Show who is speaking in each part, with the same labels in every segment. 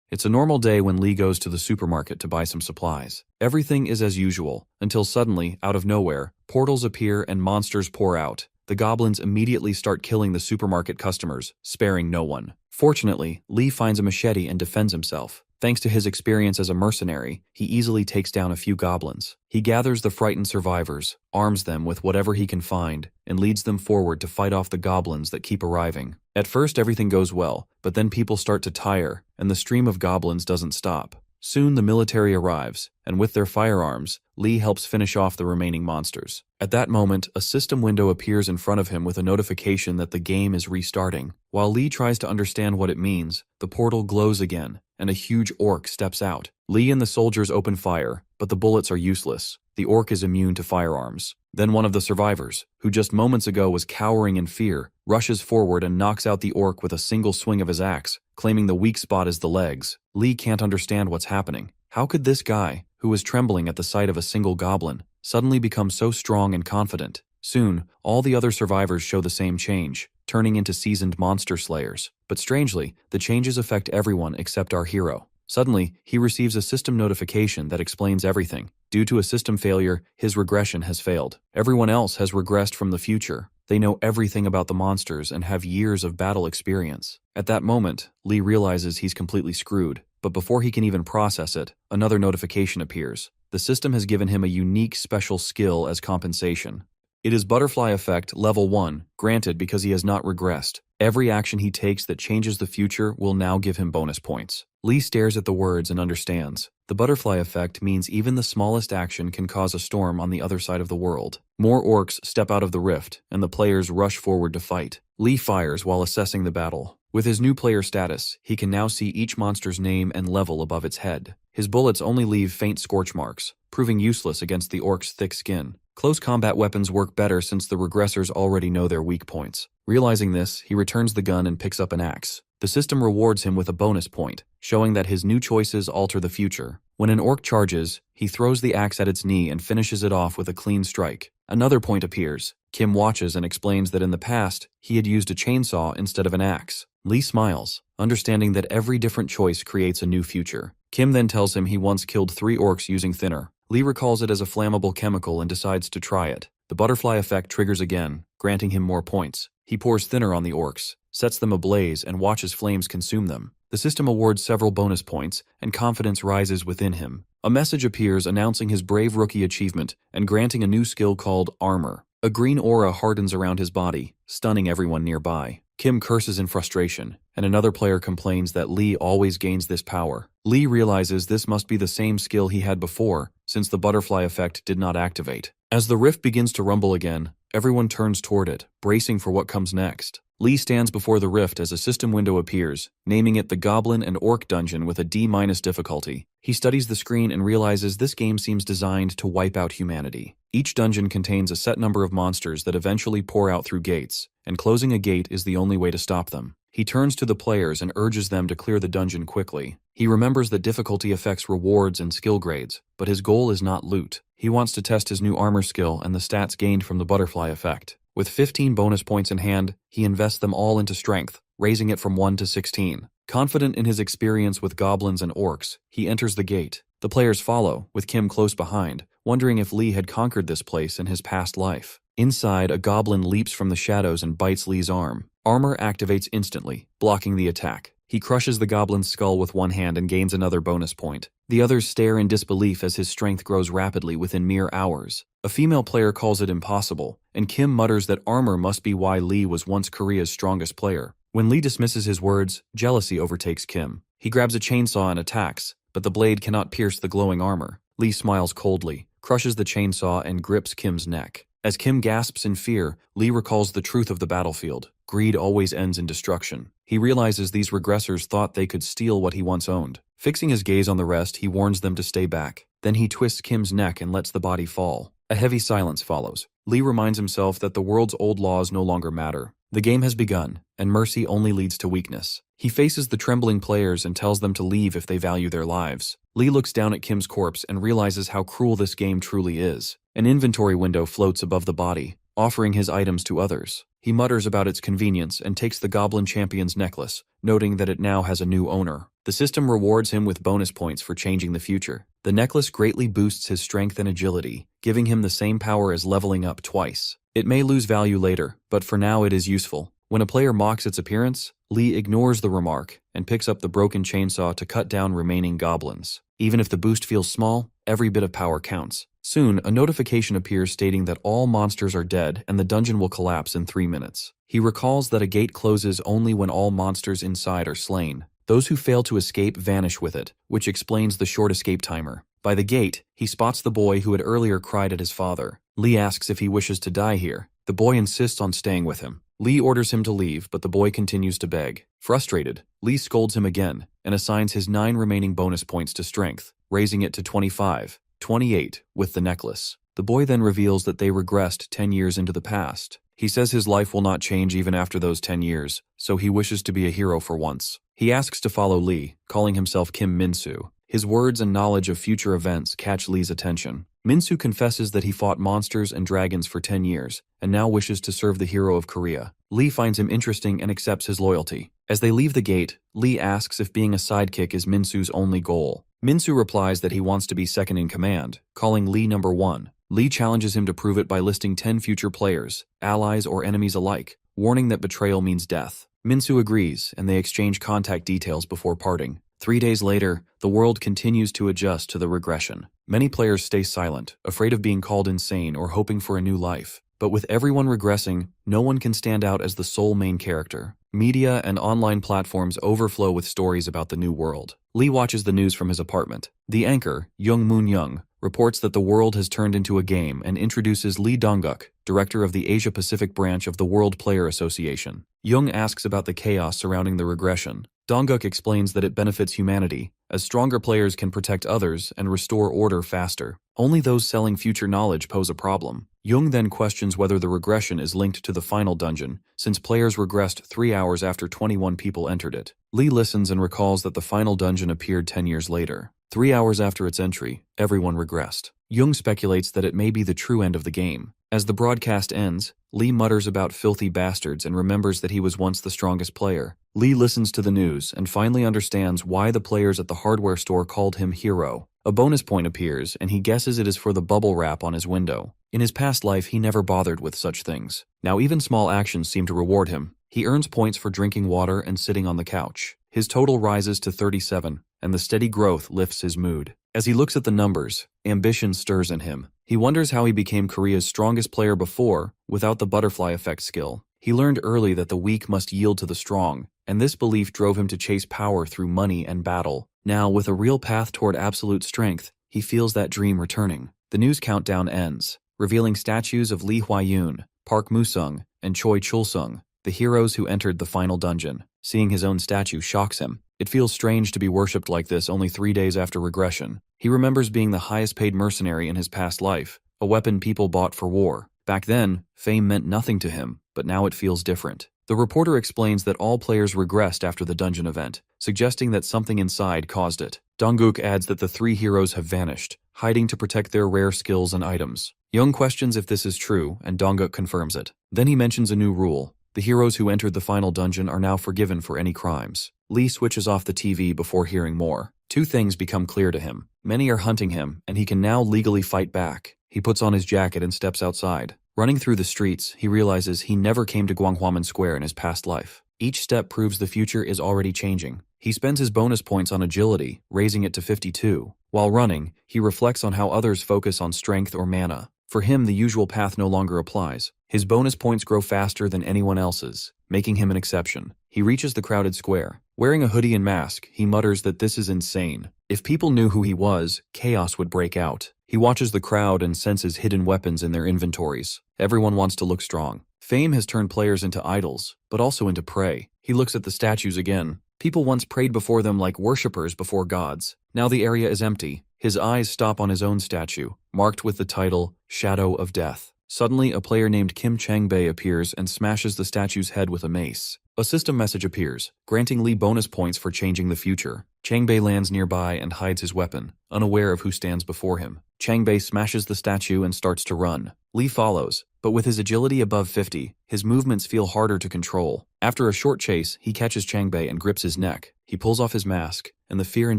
Speaker 1: It's a normal day when Lee goes to the supermarket to buy some supplies. Everything is as usual, until suddenly, out of nowhere, portals appear and monsters pour out. The goblins immediately start killing the supermarket customers, sparing no one. Fortunately, Lee finds a machete and defends himself. Thanks to his experience as a mercenary, he easily takes down a few goblins. He gathers the frightened survivors, arms them with whatever he can find, and leads them forward to fight off the goblins that keep arriving. At first everything goes well, but then people start to tire, and the stream of goblins doesn't stop. Soon the military arrives, and with their firearms, Lee helps finish off the remaining monsters. At that moment, a system window appears in front of him with a notification that the game is restarting. While Lee tries to understand what it means, the portal glows again, and a huge orc steps out. Lee and the soldiers open fire, but the bullets are useless. The orc is immune to firearms. Then one of the survivors, who just moments ago was cowering in fear, rushes forward and knocks out the orc with a single swing of his axe, claiming the weak spot is the legs. Lee can't understand what's happening. How could this guy, who was trembling at the sight of a single goblin, suddenly become so strong and confident? Soon, all the other survivors show the same change, turning into seasoned monster slayers. But strangely, the changes affect everyone except our hero. Suddenly, he receives a system notification that explains everything. Due to a system failure, his regression has failed. Everyone else has regressed from the future. They know everything about the monsters and have years of battle experience. At that moment, Lee realizes he's completely screwed. But before he can even process it, another notification appears. The system has given him a unique special skill as compensation. It is Butterfly Effect Level 1, granted because he has not regressed. Every action he takes that changes the future will now give him bonus points. Lee stares at the words and understands. The butterfly effect means even the smallest action can cause a storm on the other side of the world. More orcs step out of the rift, and the players rush forward to fight. Lee fires while assessing the battle. With his new player status, he can now see each monster's name and level above its head. His bullets only leave faint scorch marks, proving useless against the orc's thick skin. Close combat weapons work better since the regressors already know their weak points. Realizing this, he returns the gun and picks up an axe. The system rewards him with a bonus point, showing that his new choices alter the future. When an orc charges, he throws the axe at its knee and finishes it off with a clean strike. Another point appears. Kim watches and explains that in the past, he had used a chainsaw instead of an axe. Lee smiles, understanding that every different choice creates a new future. Kim then tells him he once killed 3 orcs using thinner. Lee recalls it as a flammable chemical and decides to try it. The butterfly effect triggers again, granting him more points. He pours thinner on the orcs, sets them ablaze, and watches flames consume them. The system awards several bonus points, and confidence rises within him. A message appears announcing his brave rookie achievement and granting a new skill called Armor. A green aura hardens around his body, stunning everyone nearby. Kim curses in frustration, and another player complains that Lee always gains this power. Lee realizes this must be the same skill he had before, since the butterfly effect did not activate. As the rift begins to rumble again, everyone turns toward it, bracing for what comes next. Lee stands before the rift as a system window appears, naming it the Goblin and Orc Dungeon with a D- difficulty. He studies the screen and realizes this game seems designed to wipe out humanity. Each dungeon contains a set number of monsters that eventually pour out through gates, and closing a gate is the only way to stop them. He turns to the players and urges them to clear the dungeon quickly. He remembers that difficulty affects rewards and skill grades, but his goal is not loot. He wants to test his new armor skill and the stats gained from the butterfly effect. With 15 bonus points in hand, he invests them all into strength, raising it from 1 to 16. Confident in his experience with goblins and orcs, he enters the gate. The players follow, with Kim close behind, wondering if Lee had conquered this place in his past life. Inside, a goblin leaps from the shadows and bites Lee's arm. Armor activates instantly, blocking the attack. He crushes the goblin's skull with one hand and gains another bonus point. The others stare in disbelief as his strength grows rapidly within mere hours. A female player calls it impossible, and Kim mutters that armor must be why Lee was once Korea's strongest player. When Lee dismisses his words, jealousy overtakes Kim. He grabs a chainsaw and attacks, but the blade cannot pierce the glowing armor. Lee smiles coldly, crushes the chainsaw, and grips Kim's neck. As Kim gasps in fear, Lee recalls the truth of the battlefield. Greed always ends in destruction. He realizes these regressors thought they could steal what he once owned. Fixing his gaze on the rest, he warns them to stay back. Then he twists Kim's neck and lets the body fall. A heavy silence follows. Lee reminds himself that the world's old laws no longer matter. The game has begun, and mercy only leads to weakness. He faces the trembling players and tells them to leave if they value their lives. Lee looks down at Kim's corpse and realizes how cruel this game truly is. An inventory window floats above the body. offering his items to others. He mutters about its convenience and takes the Goblin Champion's necklace, noting that it now has a new owner. The system rewards him with bonus points for changing the future. The necklace greatly boosts his strength and agility, giving him the same power as leveling up twice. It may lose value later, but for now it is useful. When a player mocks its appearance, Lee ignores the remark and picks up the broken chainsaw to cut down remaining goblins. Even if the boost feels small, every bit of power counts. Soon, a notification appears stating that all monsters are dead and the dungeon will collapse in 3 minutes. He recalls that a gate closes only when all monsters inside are slain. Those who fail to escape vanish with it, which explains the short escape timer. By the gate, he spots the boy who had earlier cried at his father. Lee asks if he wishes to die here. The boy insists on staying with him. Lee orders him to leave, but the boy continues to beg. Frustrated, Lee scolds him again and assigns his 9 remaining bonus points to strength, raising it to 25, 28 with the necklace. The boy then reveals that they regressed 10 years into the past. He says his life will not change even after those 10 years, so he wishes to be a hero for once. He asks to follow Lee, calling himself Kim Minsu. His words and knowledge of future events catch Lee's attention. Minsu confesses that he fought monsters and dragons for 10 years, and now wishes to serve the hero of Korea. Lee finds him interesting and accepts his loyalty. As they leave the gate, Lee asks if being a sidekick is Minsu's only goal. Minsu replies that he wants to be second in command, calling Lee number 1. Lee challenges him to prove it by listing 10 future players, allies or enemies alike, warning that betrayal means death. Minsu agrees, and they exchange contact details before parting. 3 days later, the world continues to adjust to the regression. Many players stay silent, afraid of being called insane or hoping for a new life. But with everyone regressing, no one can stand out as the sole main character. Media and online platforms overflow with stories about the new world. Lee watches the news from his apartment. The anchor, Young Moon Young, reports that the world has turned into a game and introduces Lee Dong-guk, director of the Asia-Pacific branch of the World Player Association. Young asks about the chaos surrounding the regression. Dong-guk explains that it benefits humanity, as stronger players can protect others and restore order faster. Only those selling future knowledge pose a problem. Young then questions whether the regression is linked to the final dungeon, since players regressed 3 hours after 21 people entered it. Lee listens and recalls that the final dungeon appeared 10 years later. 3 hours after its entry, everyone regressed. Young speculates that it may be the true end of the game. As the broadcast ends, Lee mutters about filthy bastards and remembers that he was once the strongest player. Lee listens to the news and finally understands why the players at the hardware store called him Hero. A bonus point appears, and he guesses it is for the bubble wrap on his window. In his past life, he never bothered with such things. Now even small actions seem to reward him. He earns points for drinking water and sitting on the couch. His total rises to 37, and the steady growth lifts his mood. As he looks at the numbers, ambition stirs in him. He wonders how he became Korea's strongest player before, without the butterfly effect skill. He learned early that the weak must yield to the strong, and this belief drove him to chase power through money and battle. Now, with a real path toward absolute strength, he feels that dream returning. The news countdown ends, revealing statues of Lee Hwa-yoon, Park Moo-sung, and Choi Chul-sung, the heroes who entered the final dungeon. Seeing his own statue shocks him. It feels strange to be worshipped like this only 3 days after regression. He remembers being the highest-paid mercenary in his past life, a weapon people bought for war. Back then, fame meant nothing to him, but now it feels different. The reporter explains that all players regressed after the dungeon event, suggesting that something inside caused it. Dong-guk adds that the 3 heroes have vanished, hiding to protect their rare skills and items. Young questions if this is true, and Dong-guk confirms it. Then he mentions a new rule. The heroes who entered the final dungeon are now forgiven for any crimes. Lee switches off the TV before hearing more. 2 things become clear to him. Many are hunting him, and he can now legally fight back. He puts on his jacket and steps outside. Running through the streets, he realizes he never came to Gwanghwamun Square in his past life. Each step proves the future is already changing. He spends his bonus points on agility, raising it to 52. While running, he reflects on how others focus on strength or mana. For him, the usual path no longer applies. His bonus points grow faster than anyone else's, making him an exception. He reaches the crowded square. Wearing a hoodie and mask, he mutters that this is insane. If people knew who he was, chaos would break out. He watches the crowd and senses hidden weapons in their inventories. Everyone wants to look strong. Fame has turned players into idols, but also into prey. He looks at the statues again. People once prayed before them like worshippers before gods. Now the area is empty. His eyes stop on his own statue, marked with the title, Shadow of Death. Suddenly, a player named Kim Changbei appears and smashes the statue's head with a mace. A system message appears, granting Lee bonus points for changing the future. Changbei lands nearby and hides his weapon, unaware of who stands before him. Changbei smashes the statue and starts to run. Lee follows, but with his agility above 50, his movements feel harder to control. After a short chase, he catches Changbei and grips his neck. He pulls off his mask, and the fear in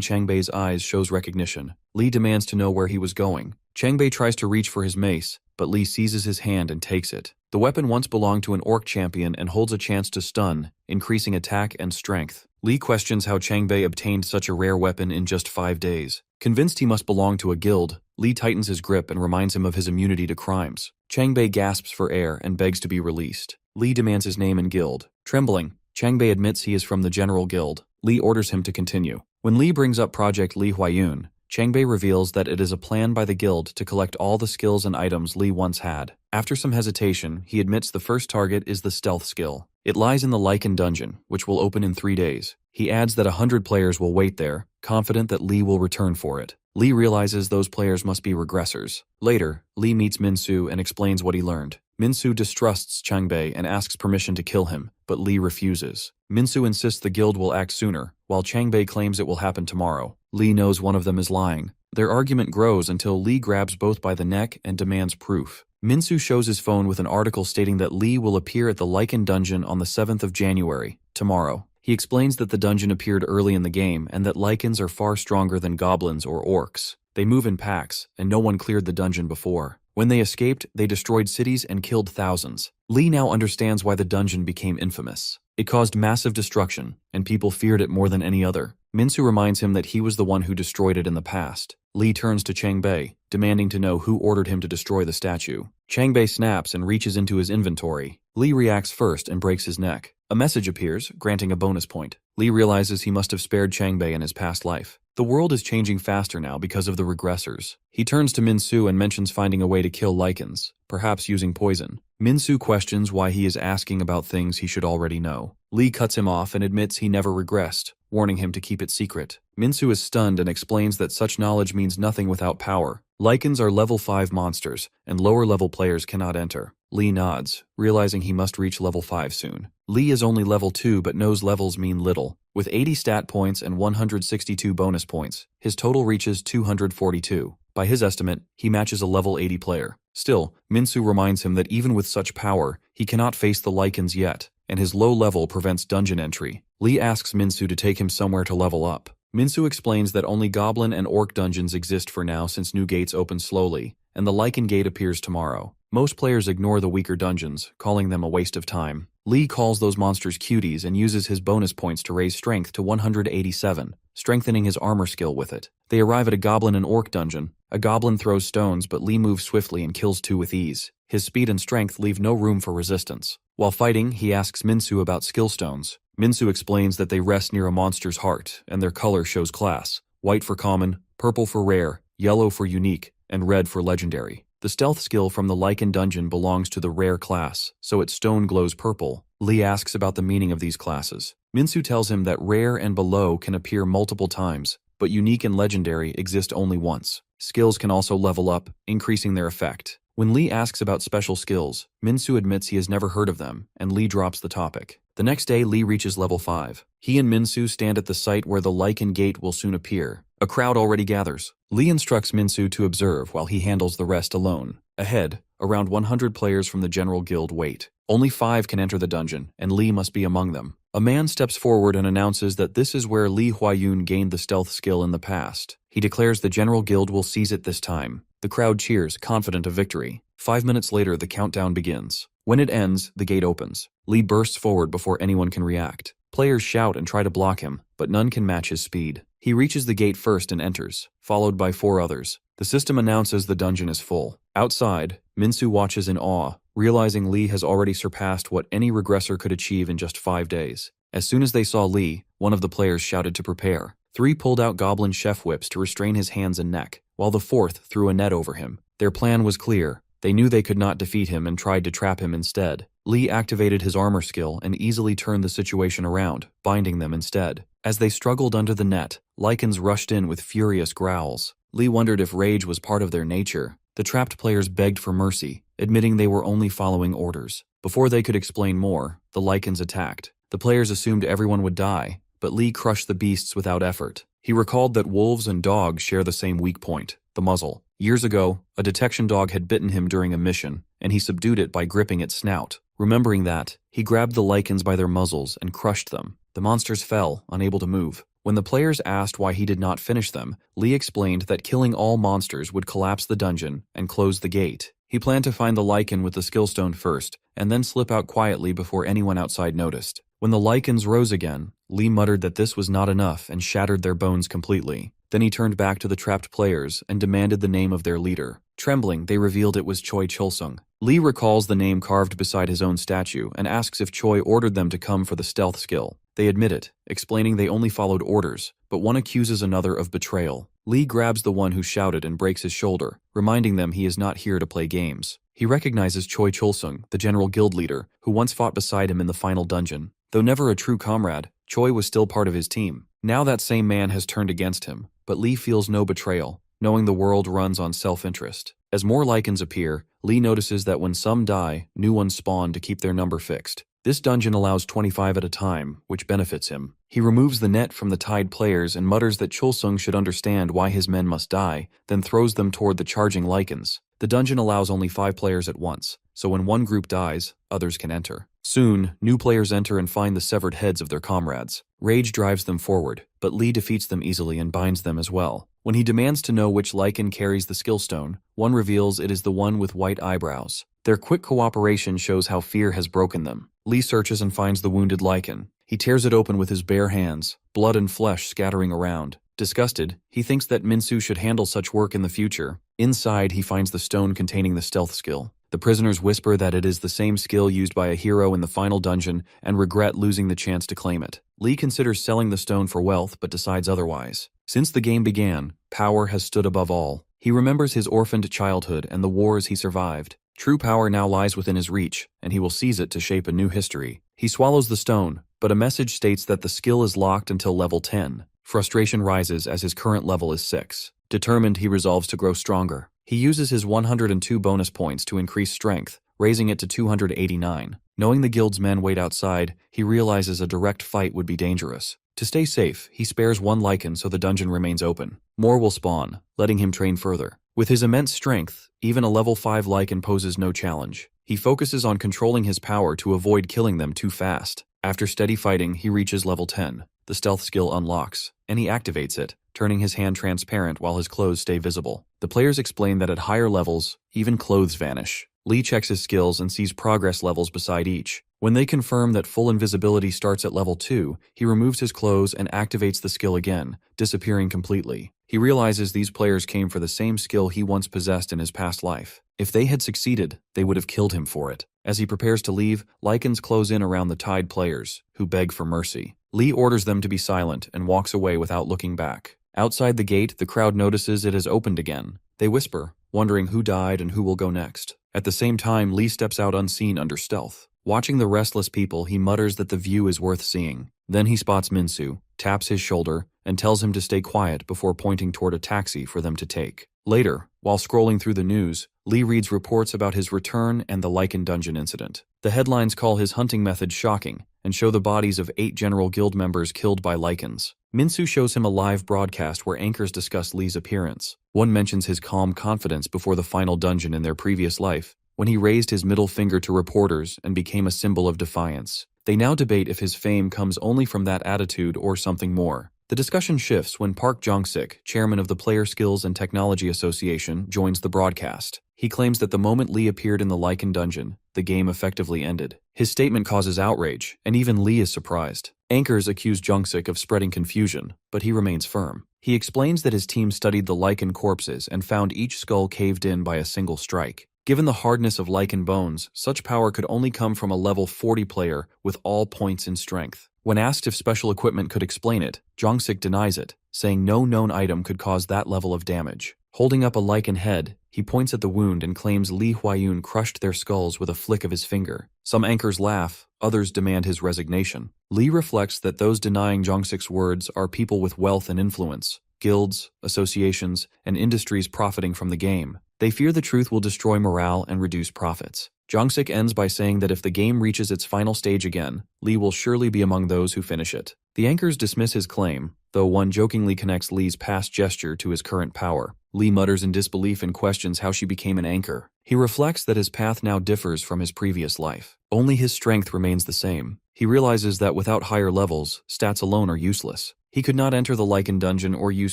Speaker 1: Changbei's eyes shows recognition. Lee demands to know where he was going. Changbei tries to reach for his mace, but Lee seizes his hand and takes it. The weapon once belonged to an orc champion and holds a chance to stun, increasing attack and strength. Lee questions how Changbei obtained such a rare weapon in just 5 days. Convinced he must belong to a guild, Lee tightens his grip and reminds him of his immunity to crimes. Changbei gasps for air and begs to be released. Lee demands his name and guild. Trembling, Changbei admits he is from the General Guild. Lee orders him to continue. When Lee brings up Project Lee Huayun, Changbei reveals that it is a plan by the guild to collect all the skills and items Lee once had. After some hesitation, he admits the first target is the stealth skill. It lies in the Lichen dungeon, which will open in 3 days. He adds that 100 players will wait there, confident that Lee will return for it. Lee realizes those players must be regressors. Later, Lee meets Minsu and explains what he learned. Minsu distrusts Changbei and asks permission to kill him, but Lee refuses. Minsu insists the guild will act sooner, while Changbei claims it will happen tomorrow. Lee knows one of them is lying. Their argument grows until Lee grabs both by the neck and demands proof. Minsu shows his phone with an article stating that Lee will appear at the Lichen dungeon on the 7th of January, tomorrow. He explains that the dungeon appeared early in the game and that lichens are far stronger than goblins or orcs. They move in packs, and no one cleared the dungeon before. When they escaped, they destroyed cities and killed thousands. Lee now understands why the dungeon became infamous. It caused massive destruction, and people feared it more than any other. Minsu reminds him that he was the one who destroyed it in the past. Lee turns to Changbei, demanding to know who ordered him to destroy the statue. Changbei snaps and reaches into his inventory. Lee reacts first and breaks his neck. A message appears, granting a bonus point. Lee realizes he must have spared Changbei in his past life. The world is changing faster now because of the regressors. He turns to Minsu and mentions finding a way to kill lichens, perhaps using poison. Minsu questions why he is asking about things he should already know. Lee cuts him off and admits he never regressed, warning him to keep it secret. Minsu is stunned and explains that such knowledge means nothing without power. Lichens are level 5 monsters, and lower-level players cannot enter. Lee nods, realizing he must reach level 5 soon. Lee is only level 2 but knows levels mean little. With 80 stat points and 162 bonus points, his total reaches 242. By his estimate, he matches a level 80 player. Still, Minsu reminds him that even with such power, he cannot face the lichens yet, and his low level prevents dungeon entry. Lee asks Minsu to take him somewhere to level up. Minsu explains that only goblin and orc dungeons exist for now since new gates open slowly, and the lichen gate appears tomorrow. Most players ignore the weaker dungeons, calling them a waste of time. Lee calls those monsters cuties and uses his bonus points to raise strength to 187, strengthening his armor skill with it. They arrive at a goblin and orc dungeon. A goblin throws stones, but Lee moves swiftly and kills 2 with ease. His speed and strength leave no room for resistance. While fighting, he asks Minsu about skill stones. Minsu explains that they rest near a monster's heart, and their color shows class: white for common, purple for rare, yellow for unique, and red for legendary. The stealth skill from the Lichen dungeon belongs to the rare class, so its stone glows purple. Lee asks about the meaning of these classes. Minsu tells him that rare and below can appear multiple times, but unique and legendary exist only once. Skills can also level up, increasing their effect. When Lee asks about special skills, Minsu admits he has never heard of them, and Lee drops the topic. The next day, Lee reaches level 5. He and Minsu stand at the site where the Lichen gate will soon appear. A crowd already gathers. Lee instructs Minsu to observe while he handles the rest alone. Ahead, around 100 players from the General Guild wait. Only 5 can enter the dungeon, and Lee must be among them. A man steps forward and announces that this is where Lee Huayun gained the stealth skill in the past. He declares the General Guild will seize it this time. The crowd cheers, confident of victory. 5 minutes later, the countdown begins. When it ends, the gate opens. Lee bursts forward before anyone can react. Players shout and try to block him, but none can match his speed. He reaches the gate first and enters, followed by 4 others. The system announces the dungeon is full. Outside, Minsu watches in awe, realizing Lee has already surpassed what any regressor could achieve in just 5 days. As soon as they saw Lee, one of the players shouted to prepare. 3 pulled out goblin chef whips to restrain his hands and neck, while the 4th threw a net over him. Their plan was clear. They knew they could not defeat him and tried to trap him instead. Lee activated his armor skill and easily turned the situation around, binding them instead. As they struggled under the net, lichens rushed in with furious growls. Lee wondered if rage was part of their nature. The trapped players begged for mercy, admitting they were only following orders. Before they could explain more, the lichens attacked. The players assumed everyone would die, but Lee crushed the beasts without effort. He recalled that wolves and dogs share the same weak point, the muzzle. Years ago, a detection dog had bitten him during a mission, and he subdued it by gripping its snout. Remembering that, he grabbed the lichens by their muzzles and crushed them. The monsters fell, unable to move. When the players asked why he did not finish them, Lee explained that killing all monsters would collapse the dungeon and close the gate. He planned to find the lichen with the skillstone first, and then slip out quietly before anyone outside noticed. When the lichens rose again, Lee muttered that this was not enough and shattered their bones completely. Then he turned back to the trapped players and demanded the name of their leader. Trembling, they revealed it was Choi Chulsung. Lee recalls the name carved beside his own statue and asks if Choi ordered them to come for the stealth skill. They admit it, explaining they only followed orders, but one accuses another of betrayal. Lee grabs the one who shouted and breaks his shoulder, reminding them he is not here to play games. He recognizes Choi Chulsung, the general guild leader, who once fought beside him in the final dungeon. Though never a true comrade, Choi was still part of his team. Now that same man has turned against him, but Lee feels no betrayal, knowing the world runs on self-interest. As more lichens appear, Lee notices that when some die, new ones spawn to keep their number fixed. This dungeon allows 25 at a time, which benefits him. He removes the net from the tied players and mutters that Chulsung should understand why his men must die, then throws them toward the charging lichens. The dungeon allows only 5 players at once, so when one group dies, others can enter. Soon, new players enter and find the severed heads of their comrades. Rage drives them forward, but Lee defeats them easily and binds them as well. When he demands to know which lichen carries the skillstone, one reveals it is the one with white eyebrows. Their quick cooperation shows how fear has broken them. Lee searches and finds the wounded lichen. He tears it open with his bare hands, blood and flesh scattering around. Disgusted, he thinks that Minsu should handle such work in the future. Inside, he finds the stone containing the stealth skill. The prisoners whisper that it is the same skill used by a hero in the final dungeon and regret losing the chance to claim it. Lee considers selling the stone for wealth but decides otherwise. Since the game began, power has stood above all. He remembers his orphaned childhood and the wars he survived. True power now lies within his reach, and he will seize it to shape a new history. He swallows the stone, but a message states that the skill is locked until level 10. Frustration rises as his current level is 6. Determined, he resolves to grow stronger. He uses his 102 bonus points to increase strength, raising it to 289. Knowing the guild's men wait outside, he realizes a direct fight would be dangerous. To stay safe, he spares one lichen so the dungeon remains open. More will spawn, letting him train further. With his immense strength, even a level 5 lichen poses no challenge. He focuses on controlling his power to avoid killing them too fast. After steady fighting, he reaches level 10. The stealth skill unlocks, and he activates it, turning his hand transparent while his clothes stay visible. The players explain that at higher levels, even clothes vanish. Lee checks his skills and sees progress levels beside each. When they confirm that full invisibility starts at level 2, he removes his clothes and activates the skill again, disappearing completely. He realizes these players came for the same skill he once possessed in his past life. If they had succeeded, they would have killed him for it. As he prepares to leave, lichens close in around the tied players, who beg for mercy. Lee orders them to be silent and walks away without looking back. Outside the gate, the crowd notices it has opened again. They whisper, wondering who died and who will go next. At the same time, Lee steps out unseen under stealth. Watching the restless people, he mutters that the view is worth seeing. Then he spots Minsu, taps his shoulder, and tells him to stay quiet before pointing toward a taxi for them to take. Later, while scrolling through the news, Lee reads reports about his return and the Lichen Dungeon incident. The headlines call his hunting method shocking and show the bodies of 8 general guild members killed by lichens. Minsu shows him a live broadcast where anchors discuss Lee's appearance. One mentions his calm confidence before the final dungeon in their previous life, when he raised his middle finger to reporters and became a symbol of defiance. They now debate if his fame comes only from that attitude or something more. The discussion shifts when Park Jong-sik, chairman of the Player Skills and Technology Association, joins the broadcast. He claims that the moment Lee appeared in the Lichen Dungeon, the game effectively ended. His statement causes outrage, and even Lee is surprised. Anchors accuse Jong-sik of spreading confusion, but he remains firm. He explains that his team studied the lichen corpses and found each skull caved in by a single strike. Given the hardness of lichen bones, such power could only come from a level 40 player with all points in strength. When asked if special equipment could explain it, Jong-sik denies it, saying no known item could cause that level of damage. Holding up a lichen head, he points at the wound and claims Lee Huayun crushed their skulls with a flick of his finger. Some anchors laugh, others demand his resignation. Lee reflects that those denying Jong-sik's words are people with wealth and influence, guilds, associations, and industries profiting from the game. They fear the truth will destroy morale and reduce profits. Jongsik ends by saying that if the game reaches its final stage again, Lee will surely be among those who finish it. The anchors dismiss his claim, though one jokingly connects Lee's past gesture to his current power. Lee mutters in disbelief and questions how she became an anchor. He reflects that his path now differs from his previous life. Only his strength remains the same. He realizes that without higher levels, stats alone are useless. He could not enter the Lycan dungeon or use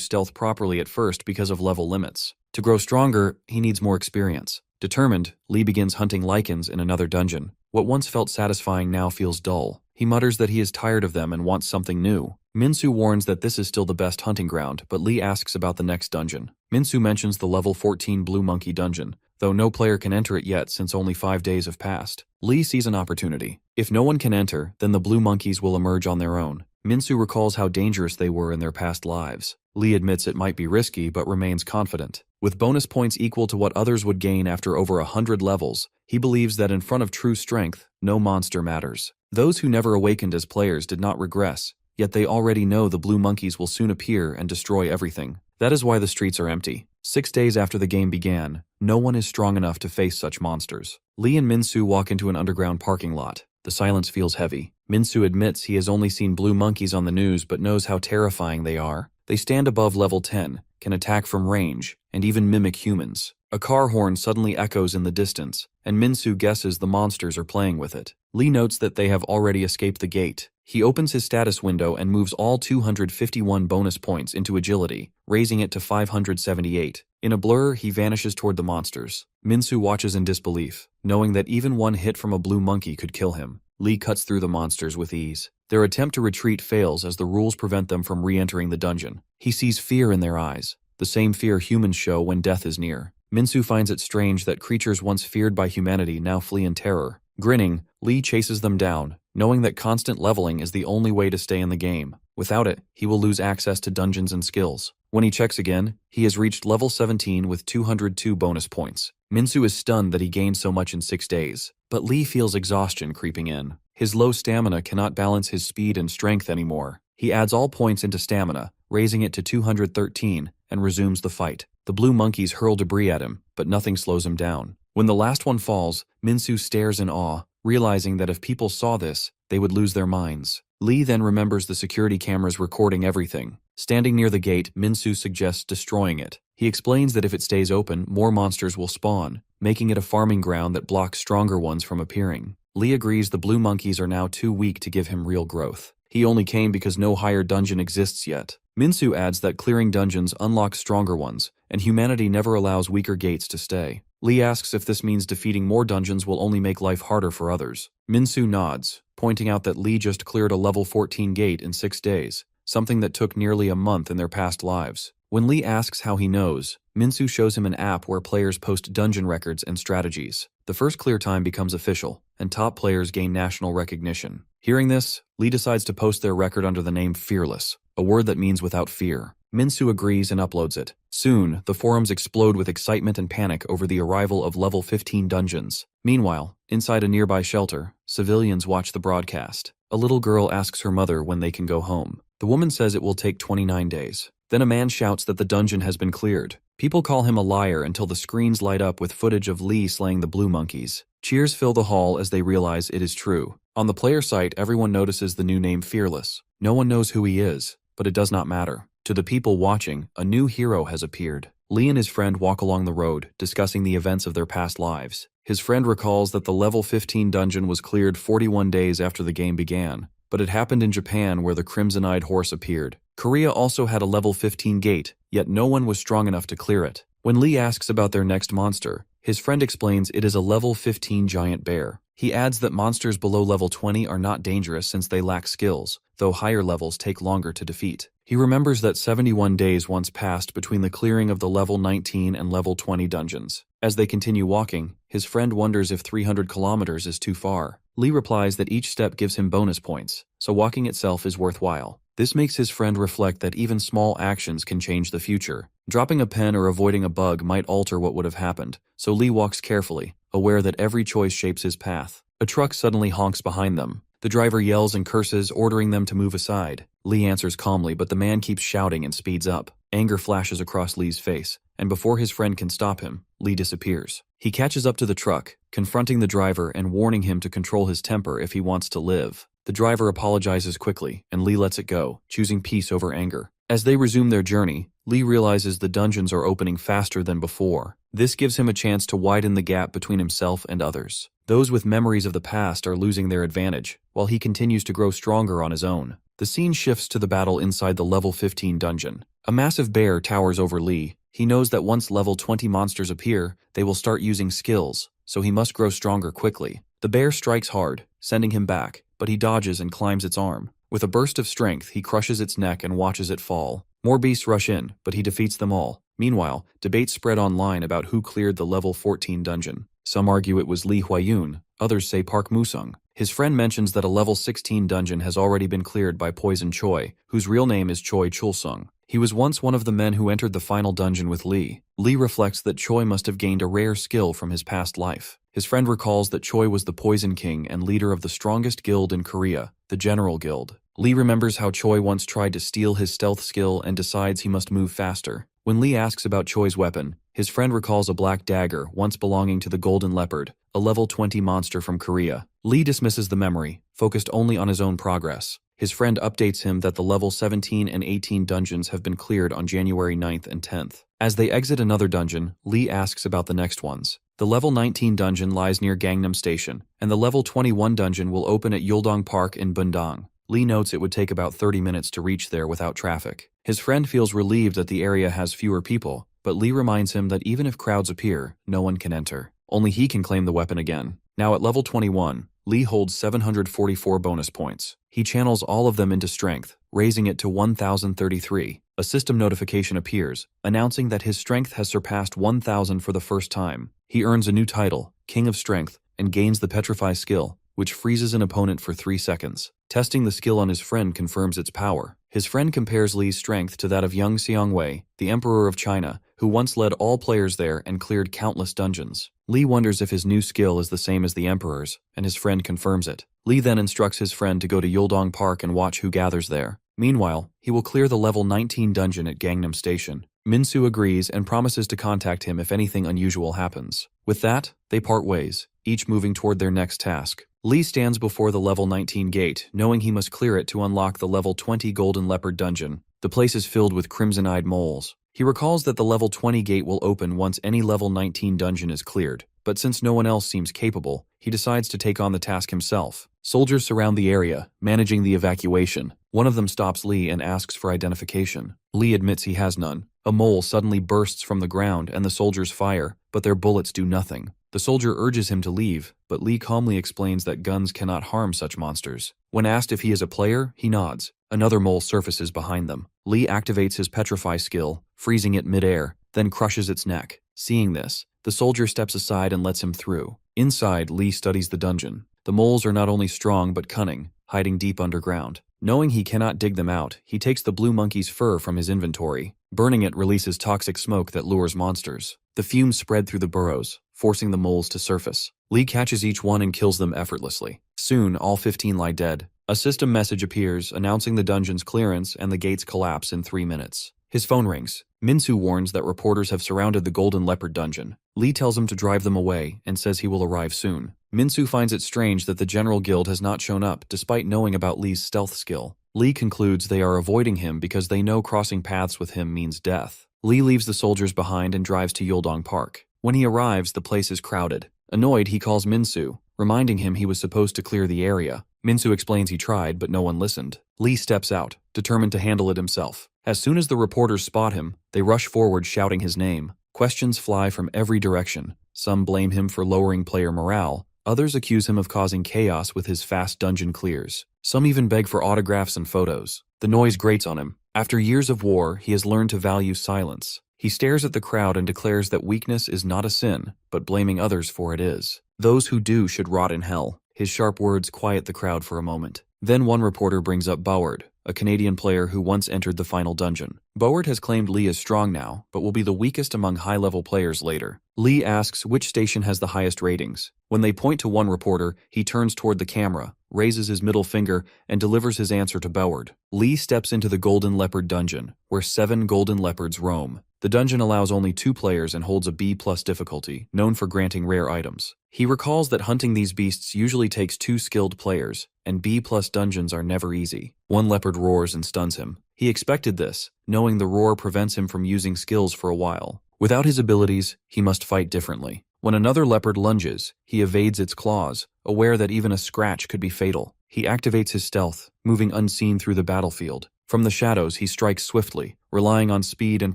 Speaker 1: stealth properly at first because of level limits. To grow stronger, he needs more experience. Determined, Lee begins hunting Lycans in another dungeon. What once felt satisfying now feels dull. He mutters that he is tired of them and wants something new. Minsu warns that this is still the best hunting ground, but Lee asks about the next dungeon. Minsu mentions the level 14 Blue Monkey dungeon, though no player can enter it yet since only 5 days have passed. Lee sees an opportunity. If no one can enter, then the Blue Monkeys will emerge on their own. Minsu recalls how dangerous they were in their past lives. Lee admits it might be risky but remains confident. With bonus points equal to what others would gain after over 100 levels, he believes that in front of true strength, no monster matters. Those who never awakened as players did not regress, yet they already know the Blue Monkeys will soon appear and destroy everything. That is why the streets are empty. 6 days after the game began, no one is strong enough to face such monsters. Lee and Minsu walk into an underground parking lot. The silence feels heavy. Minsu admits he has only seen blue monkeys on the news but knows how terrifying they are. They stand above level 10, can attack from range, and even mimic humans. A car horn suddenly echoes in the distance, and Minsu guesses the monsters are playing with it. Lee notes that they have already escaped the gate. He opens his status window and moves all 251 bonus points into agility, raising it to 578. In a blur, he vanishes toward the monsters. Minsu watches in disbelief, knowing that even one hit from a blue monkey could kill him. Lee cuts through the monsters with ease. Their attempt to retreat fails as the rules prevent them from re-entering the dungeon. He sees fear in their eyes, the same fear humans show when death is near. Minsu finds it strange that creatures once feared by humanity now flee in terror. Grinning, Lee chases them down, knowing that constant leveling is the only way to stay in the game. Without it, he will lose access to dungeons and skills. When he checks again, he has reached level 17 with 202 bonus points. Minsu is stunned that he gained so much in 6 days, but Lee feels exhaustion creeping in. His low stamina cannot balance his speed and strength anymore. He adds all points into stamina, raising it to 213, and resumes the fight. The blue monkeys hurl debris at him, but nothing slows him down. When the last one falls, Minsu stares in awe, realizing that if people saw this, they would lose their minds. Lee then remembers the security cameras recording everything. Standing near the gate, Minsu suggests destroying it. He explains that if it stays open, more monsters will spawn, making it a farming ground that blocks stronger ones from appearing. Lee agrees the blue monkeys are now too weak to give him real growth. He only came because no higher dungeon exists yet. Minsu adds that clearing dungeons unlocks stronger ones, and humanity never allows weaker gates to stay. Lee asks if this means defeating more dungeons will only make life harder for others. Minsu nods, pointing out that Lee just cleared a level 14 gate in 6 days, something that took nearly a month in their past lives. When Lee asks how he knows, Minsu shows him an app where players post dungeon records and strategies. The first clear time becomes official, and top players gain national recognition. Hearing this, Lee decides to post their record under the name Fearless, a word that means without fear. Minsu agrees and uploads it. Soon, the forums explode with excitement and panic over the arrival of level 15 dungeons. Meanwhile, inside a nearby shelter, civilians watch the broadcast. A little girl asks her mother when they can go home. The woman says it will take 29 days. Then a man shouts that the dungeon has been cleared. People call him a liar until the screens light up with footage of Lee slaying the blue monkeys. Cheers fill the hall as they realize it is true. On the player site, everyone notices the new name Fearless. No one knows who he is, but it does not matter. To the people watching, a new hero has appeared. Lee and his friend walk along the road, discussing the events of their past lives. His friend recalls that the level 15 dungeon was cleared 41 days after the game began, but it happened in Japan where the Crimson-Eyed Horse appeared. Korea also had a level 15 gate, yet no one was strong enough to clear it. When Lee asks about their next monster, his friend explains it is a level 15 giant bear. He adds that monsters below level 20 are not dangerous since they lack skills, though higher levels take longer to defeat. He remembers that 71 days once passed between the clearing of the level 19 and level 20 dungeons. As they continue walking, his friend wonders if 300 kilometers is too far. Lee replies that each step gives him bonus points, so walking itself is worthwhile. This makes his friend reflect that even small actions can change the future. Dropping a pen or avoiding a bug might alter what would have happened, so Lee walks carefully, aware that every choice shapes his path. A truck suddenly honks behind them. The driver yells and curses, ordering them to move aside. Lee answers calmly, but the man keeps shouting and speeds up. Anger flashes across Lee's face, and before his friend can stop him, Lee disappears. He catches up to the truck, confronting the driver and warning him to control his temper if he wants to live. The driver apologizes quickly, and Lee lets it go, choosing peace over anger. As they resume their journey, Lee realizes the dungeons are opening faster than before. This gives him a chance to widen the gap between himself and others. Those with memories of the past are losing their advantage, while he continues to grow stronger on his own. The scene shifts to the battle inside the level 15 dungeon. A massive bear towers over Lee. He knows that once level 20 monsters appear, they will start using skills, so he must grow stronger quickly. The bear strikes hard, sending him back, but he dodges and climbs its arm. With a burst of strength, he crushes its neck and watches it fall. More beasts rush in, but he defeats them all. Meanwhile, debates spread online about who cleared the level 14 dungeon. Some argue it was Lee Huayun, others say Park Musung. His friend mentions that a level 16 dungeon has already been cleared by Poison Choi, whose real name is Choi Chulsung. He was once one of the men who entered the final dungeon with Lee. Lee reflects that Choi must have gained a rare skill from his past life. His friend recalls that Choi was the Poison King and leader of the strongest guild in Korea, the General Guild. Lee remembers how Choi once tried to steal his stealth skill and decides he must move faster. When Lee asks about Choi's weapon, his friend recalls a black dagger once belonging to the Golden Leopard, a level 20 monster from Korea. Lee dismisses the memory, focused only on his own progress. His friend updates him that the level 17 and 18 dungeons have been cleared on January 9th and 10th. As they exit another dungeon, Lee asks about the next ones. The level 19 dungeon lies near Gangnam Station, and the level 21 dungeon will open at Yuldong Park in Bundang. Lee notes it would take about 30 minutes to reach there without traffic. His friend feels relieved that the area has fewer people, but Lee reminds him that even if crowds appear, no one can enter. Only he can claim the weapon again. Now at level 21, Lee holds 744 bonus points. He channels all of them into strength, raising it to 1033. A system notification appears, announcing that his strength has surpassed 1000 for the first time. He earns a new title, King of Strength, and gains the Petrify skill, which freezes an opponent for 3 seconds. Testing the skill on his friend confirms its power. His friend compares Lee's strength to that of young Xiangwei, the Emperor of China, who once led all players there and cleared countless dungeons. Lee wonders if his new skill is the same as the Emperor's, and his friend confirms it. Lee then instructs his friend to go to Yuldong Park and watch who gathers there. Meanwhile, he will clear the level 19 dungeon at Gangnam Station. Minsu agrees and promises to contact him if anything unusual happens. With that, they part ways, each moving toward their next task. Lee stands before the level 19 gate, knowing he must clear it to unlock the level 20 Golden Leopard dungeon. The place is filled with crimson-eyed moles. He recalls that the level 20 gate will open once any level 19 dungeon is cleared, but since no one else seems capable, he decides to take on the task himself. Soldiers surround the area, managing the evacuation. One of them stops Lee and asks for identification. Lee admits he has none. A mole suddenly bursts from the ground and the soldiers fire, but their bullets do nothing. The soldier urges him to leave, but Lee calmly explains that guns cannot harm such monsters. When asked if he is a player, he nods. Another mole surfaces behind them. Lee activates his Petrify skill, freezing it mid-air, then crushes its neck. Seeing this, the soldier steps aside and lets him through. Inside, Lee studies the dungeon. The moles are not only strong but cunning, hiding deep underground. Knowing he cannot dig them out, he takes the blue monkey's fur from his inventory. Burning it releases toxic smoke that lures monsters. The fumes spread through the burrows, forcing the moles to surface. Lee catches each one and kills them effortlessly. Soon, all 15 lie dead. A system message appears announcing the dungeon's clearance and the gates collapse in 3 minutes. His phone rings. Minsu warns that reporters have surrounded the Golden Leopard dungeon. Lee tells him to drive them away and says he will arrive soon. Minsu finds it strange that the General Guild has not shown up despite knowing about Lee's stealth skill. Lee concludes they are avoiding him because they know crossing paths with him means death. Lee leaves the soldiers behind and drives to Yuldong Park. When he arrives, the place is crowded. Annoyed, he calls Minsu, reminding him he was supposed to clear the area. Minsu explains he tried, but no one listened. Lee steps out, determined to handle it himself. As soon as the reporters spot him, they rush forward shouting his name. Questions fly from every direction. Some blame him for lowering player morale. Others accuse him of causing chaos with his fast dungeon clears. Some even beg for autographs and photos. The noise grates on him. After years of war, he has learned to value silence. He stares at the crowd and declares that weakness is not a sin, but blaming others for it is. Those who do should rot in hell. His sharp words quiet the crowd for a moment. Then one reporter brings up Boward, a Canadian player who once entered the final dungeon. Boward has claimed Lee is strong now, but will be the weakest among high-level players later. Lee asks which station has the highest ratings. When they point to one reporter, he turns toward the camera, raises his middle finger, and delivers his answer to Boward. Lee steps into the Golden Leopard dungeon, where 7 golden leopards roam. The dungeon allows only 2 players and holds a B+ difficulty, known for granting rare items. He recalls that hunting these beasts usually takes 2 skilled players, and B+ dungeons are never easy. One leopard roars and stuns him. He expected this, knowing the roar prevents him from using skills for a while. Without his abilities, he must fight differently. When another leopard lunges, he evades its claws, aware that even a scratch could be fatal. He activates his stealth, moving unseen through the battlefield. From the shadows, he strikes swiftly, relying on speed and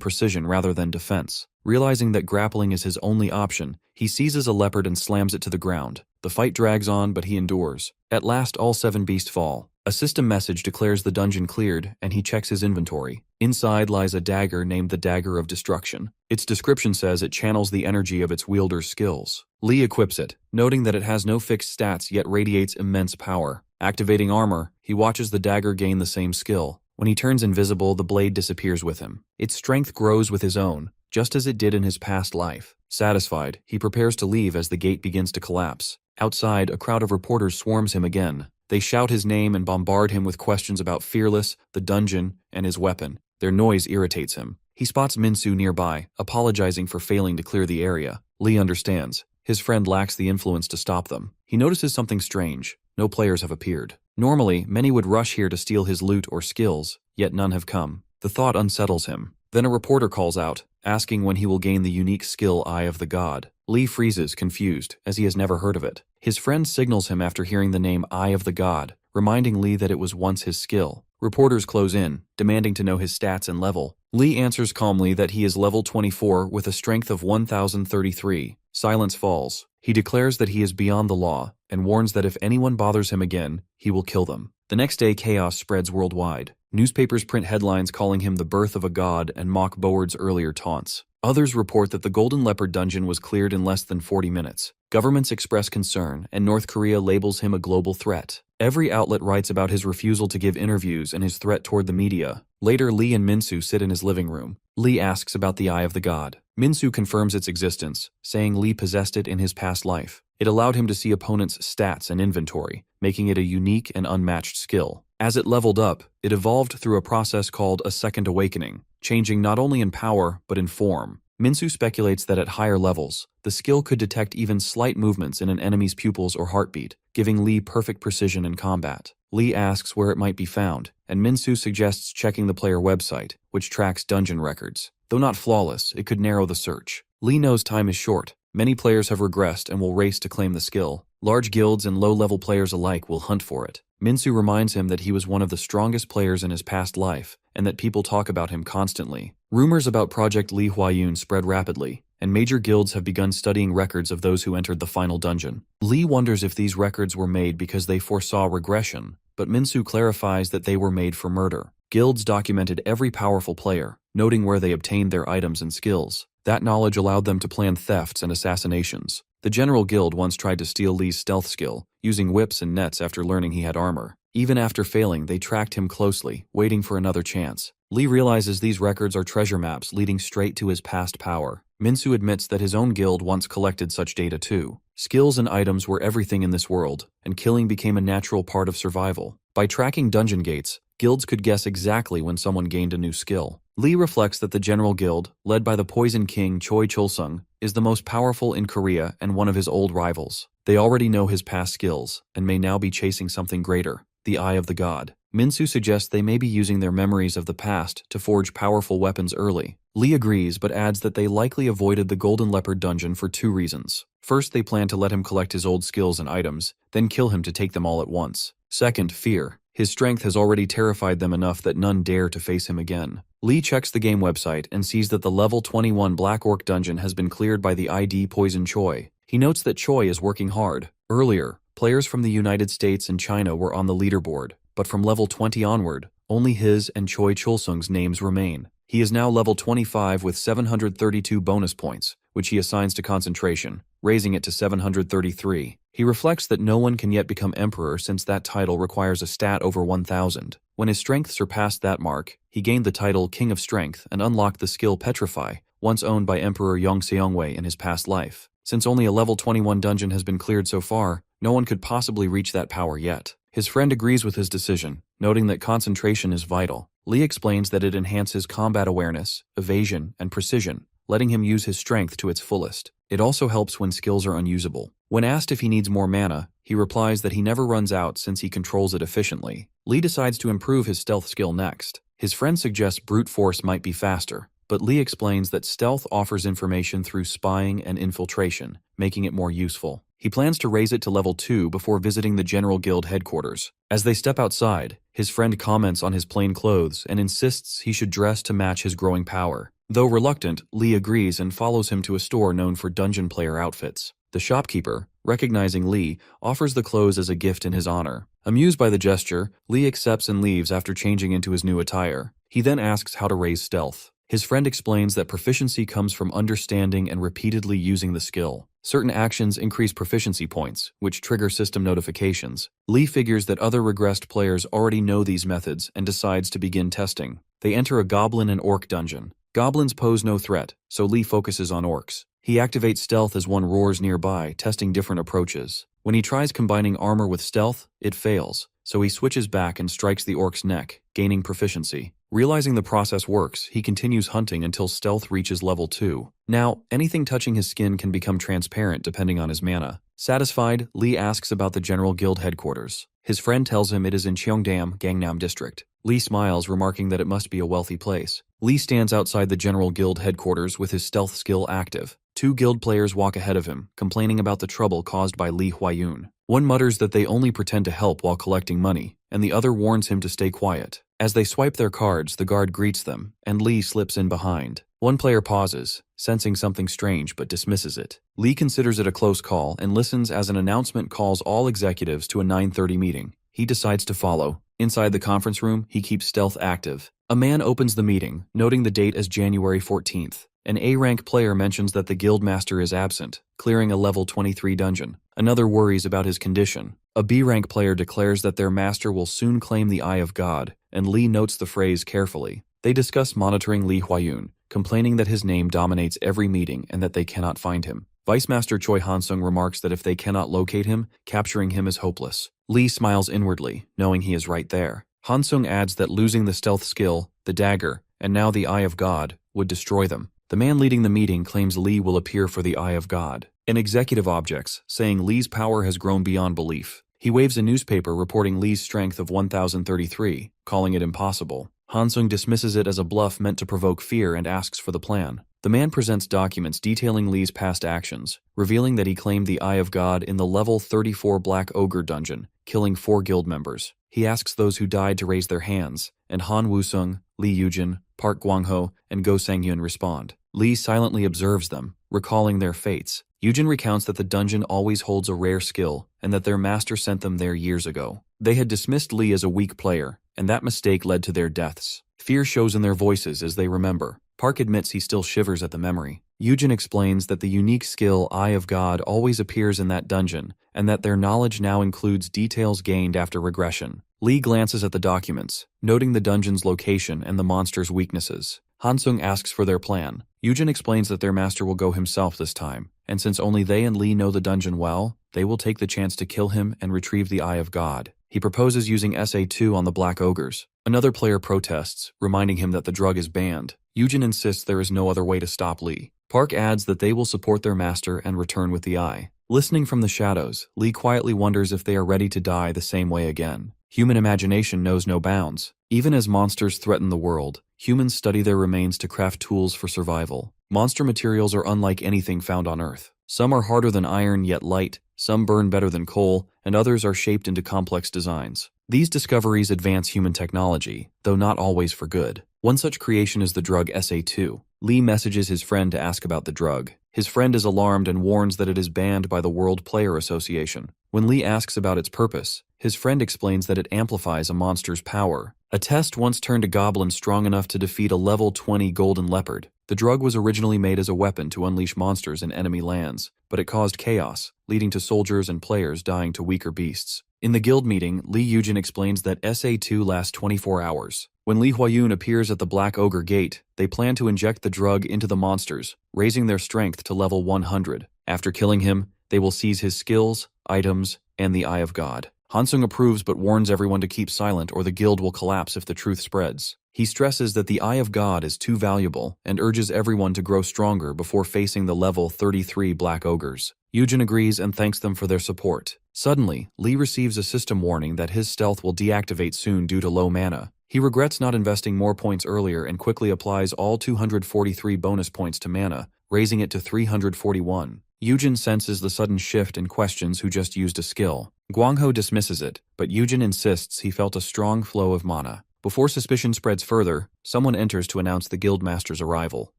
Speaker 1: precision rather than defense. Realizing that grappling is his only option, he seizes a leopard and slams it to the ground. The fight drags on, but he endures. At last, all 7 beasts fall. A system message declares the dungeon cleared, and he checks his inventory. Inside lies a dagger named the Dagger of Destruction. Its description says it channels the energy of its wielder's skills. Lee equips it, noting that it has no fixed stats yet radiates immense power. Activating armor, he watches the dagger gain the same skill. When he turns invisible, the blade disappears with him. Its strength grows with his own, just as it did in his past life. Satisfied, he prepares to leave as the gate begins to collapse. Outside, a crowd of reporters swarms him again. They shout his name and bombard him with questions about Fearless, the dungeon, and his weapon. Their noise irritates him. He spots Minsu nearby, apologizing for failing to clear the area. Lee understands. His friend lacks the influence to stop them. He notices something strange. No players have appeared. Normally, many would rush here to steal his loot or skills, yet none have come. The thought unsettles him. Then a reporter calls out, asking when he will gain the unique skill Eye of the God. Lee freezes, confused, as he has never heard of it. His friend signals him after hearing the name Eye of the God, reminding Lee that it was once his skill. Reporters close in, demanding to know his stats and level. Lee answers calmly that he is level 24 with a strength of 1033. Silence falls. He declares that he is beyond the law, and warns that if anyone bothers him again, he will kill them. The next day, chaos spreads worldwide. Newspapers print headlines calling him the birth of a god and mock Boward's earlier taunts. Others report that the Golden Leopard dungeon was cleared in less than 40 minutes. Governments express concern, and North Korea labels him a global threat. Every outlet writes about his refusal to give interviews and his threat toward the media. Later, Lee and Minsu sit in his living room. Lee asks about the Eye of the God. Minsu confirms its existence, saying Lee possessed it in his past life. It allowed him to see opponents' stats and inventory, making it a unique and unmatched skill. As it leveled up, it evolved through a process called a second awakening, changing not only in power, but in form. Minsu speculates that at higher levels, the skill could detect even slight movements in an enemy's pupils or heartbeat, giving Lee perfect precision in combat. Lee asks where it might be found, and Minsu suggests checking the player website, which tracks dungeon records. Though not flawless, it could narrow the search. Lee knows time is short. Many players have regressed and will race to claim the skill. Large guilds and low-level players alike will hunt for it. Minsu reminds him that he was one of the strongest players in his past life, and that people talk about him constantly. Rumors about Project Li Huayun spread rapidly, and major guilds have begun studying records of those who entered the final dungeon. Lee wonders if these records were made because they foresaw regression, but Minsu clarifies that they were made for murder. Guilds documented every powerful player, noting where they obtained their items and skills. That knowledge allowed them to plan thefts and assassinations. The General Guild once tried to steal Lee's stealth skill, using whips and nets after learning he had armor. Even after failing, they tracked him closely, waiting for another chance. Lee realizes these records are treasure maps leading straight to his past power. Minsu admits that his own guild once collected such data too. Skills and items were everything in this world, and killing became a natural part of survival. By tracking dungeon gates, guilds could guess exactly when someone gained a new skill. Lee reflects that the General Guild, led by the Poison King Choi Chulsung, is the most powerful in Korea and one of his old rivals. They already know his past skills, and may now be chasing something greater, the Eye of the God. Minsu suggests they may be using their memories of the past to forge powerful weapons early. Lee agrees, but adds that they likely avoided the Golden Leopard dungeon for 2 reasons. First, they plan to let him collect his old skills and items, then kill him to take them all at once. Second, fear. His strength has already terrified them enough that none dare to face him again. Lee checks the game website and sees that the level 21 Black Orc dungeon has been cleared by the ID Poison Choi. He notes that Choi is working hard. Earlier, players from the United States and China were on the leaderboard, but from level 20 onward, only his and Choi Chulsung's names remain. He is now level 25 with 732 bonus points, which he assigns to concentration, raising it to 733. He reflects that no one can yet become emperor since that title requires a stat over 1000. When his strength surpassed that mark, he gained the title King of Strength and unlocked the skill Petrify, once owned by Emperor Yongseongwei in his past life. Since only a level 21 dungeon has been cleared so far, no one could possibly reach that power yet. His friend agrees with his decision, noting that concentration is vital. Lee explains that it enhances combat awareness, evasion, and precision, letting him use his strength to its fullest. It also helps when skills are unusable. When asked if he needs more mana, he replies that he never runs out since he controls it efficiently. Lee decides to improve his stealth skill next. His friend suggests brute force might be faster, but Lee explains that stealth offers information through spying and infiltration, making it more useful. He plans to raise it to level 2 before visiting the General Guild headquarters. As they step outside, his friend comments on his plain clothes and insists he should dress to match his growing power. Though reluctant, Lee agrees and follows him to a store known for dungeon player outfits. The shopkeeper, recognizing Lee, offers the clothes as a gift in his honor. Amused by the gesture, Lee accepts and leaves after changing into his new attire. He then asks how to raise stealth. His friend explains that proficiency comes from understanding and repeatedly using the skill. Certain actions increase proficiency points, which trigger system notifications. Lee figures that other regressed players already know these methods and decides to begin testing. They enter a goblin and orc dungeon. Goblins pose no threat, so Lee focuses on orcs. He activates stealth as one roars nearby, testing different approaches. When he tries combining armor with stealth, it fails, so he switches back and strikes the orc's neck, gaining proficiency. Realizing the process works, he continues hunting until stealth reaches level 2. Now, anything touching his skin can become transparent depending on his mana. Satisfied, Lee asks about the General Guild headquarters. His friend tells him it is in Cheongdam, Gangnam District. Lee smiles, remarking that it must be a wealthy place. Lee stands outside the General Guild headquarters with his stealth skill active. 2 guild players walk ahead of him, complaining about the trouble caused by Lee Huayun. One mutters that they only pretend to help while collecting money, and the other warns him to stay quiet. As they swipe their cards, the guard greets them, and Lee slips in behind. One player pauses, sensing something strange but dismisses it. Lee considers it a close call and listens as an announcement calls all executives to a 9:30 meeting. He decides to follow. Inside the conference room, he keeps stealth active. A man opens the meeting, noting the date as January 14th. An A-rank player mentions that the guildmaster is absent, clearing a level 23 dungeon. Another worries about his condition. A B-rank player declares that their master will soon claim the Eye of God, and Lee notes the phrase carefully. They discuss monitoring Lee Huayun, complaining that his name dominates every meeting and that they cannot find him. Vice Master Choi Hansung remarks that if they cannot locate him, capturing him is hopeless. Lee smiles inwardly, knowing he is right there. Hansung adds that losing the stealth skill, the dagger, and now the Eye of God, would destroy them. The man leading the meeting claims Lee will appear for the Eye of God. An executive objects, saying Lee's power has grown beyond belief. He waves a newspaper reporting Lee's strength of 1033, calling it impossible. Hansung dismisses it as a bluff meant to provoke fear and asks for the plan. The man presents documents detailing Lee's past actions, revealing that he claimed the Eye of God in the level 34 Black Ogre dungeon, killing 4 guild members. He asks those who died to raise their hands, and Han Wusung, Lee Yujin, Park Gwangho, and Go Sangyun respond. Lee silently observes them, recalling their fates. Yujin recounts that the dungeon always holds a rare skill, and that their master sent them there years ago. They had dismissed Lee as a weak player, and that mistake led to their deaths. Fear shows in their voices as they remember. Park admits he still shivers at the memory. Yujin explains that the unique skill Eye of God always appears in that dungeon, and that their knowledge now includes details gained after regression. Lee glances at the documents, noting the dungeon's location and the monster's weaknesses. Hansung asks for their plan. Yujin explains that their master will go himself this time, and since only they and Lee know the dungeon well, they will take the chance to kill him and retrieve the Eye of God. He proposes using SA2 on the Black Ogres. Another player protests, reminding him that the drug is banned. Yujin insists there is no other way to stop Lee. Park adds that they will support their master and return with the eye. Listening from the shadows, Lee quietly wonders if they are ready to die the same way again. Human imagination knows no bounds. Even as monsters threaten the world, humans study their remains to craft tools for survival. Monster materials are unlike anything found on Earth. Some are harder than iron yet light, some burn better than coal, and others are shaped into complex designs. These discoveries advance human technology, though not always for good. One such creation is the drug SA2. Lee messages his friend to ask about the drug. His friend is alarmed and warns that it is banned by the World Player Association. When Lee asks about its purpose, his friend explains that it amplifies a monster's power. A test once turned a goblin strong enough to defeat a level 20 golden leopard. The drug was originally made as a weapon to unleash monsters in enemy lands, but it caused chaos, leading to soldiers and players dying to weaker beasts. In the guild meeting, Lee Yujin explains that SA2 lasts 24 hours. When Lee Huayun appears at the Black Ogre Gate, they plan to inject the drug into the monsters, raising their strength to level 100. After killing him, they will seize his skills, items, and the Eye of God. Hansung approves but warns everyone to keep silent or the guild will collapse if the truth spreads. He stresses that the Eye of God is too valuable and urges everyone to grow stronger before facing the level 33 Black Ogres. Yujin agrees and thanks them for their support. Suddenly, Lee receives a system warning that his stealth will deactivate soon due to low mana. He regrets not investing more points earlier and quickly applies all 243 bonus points to mana, raising it to 341. Yujin senses the sudden shift and questions who just used a skill. Guangho dismisses it, but Yujin insists he felt a strong flow of mana. Before suspicion spreads further, someone enters to announce the guildmaster's arrival.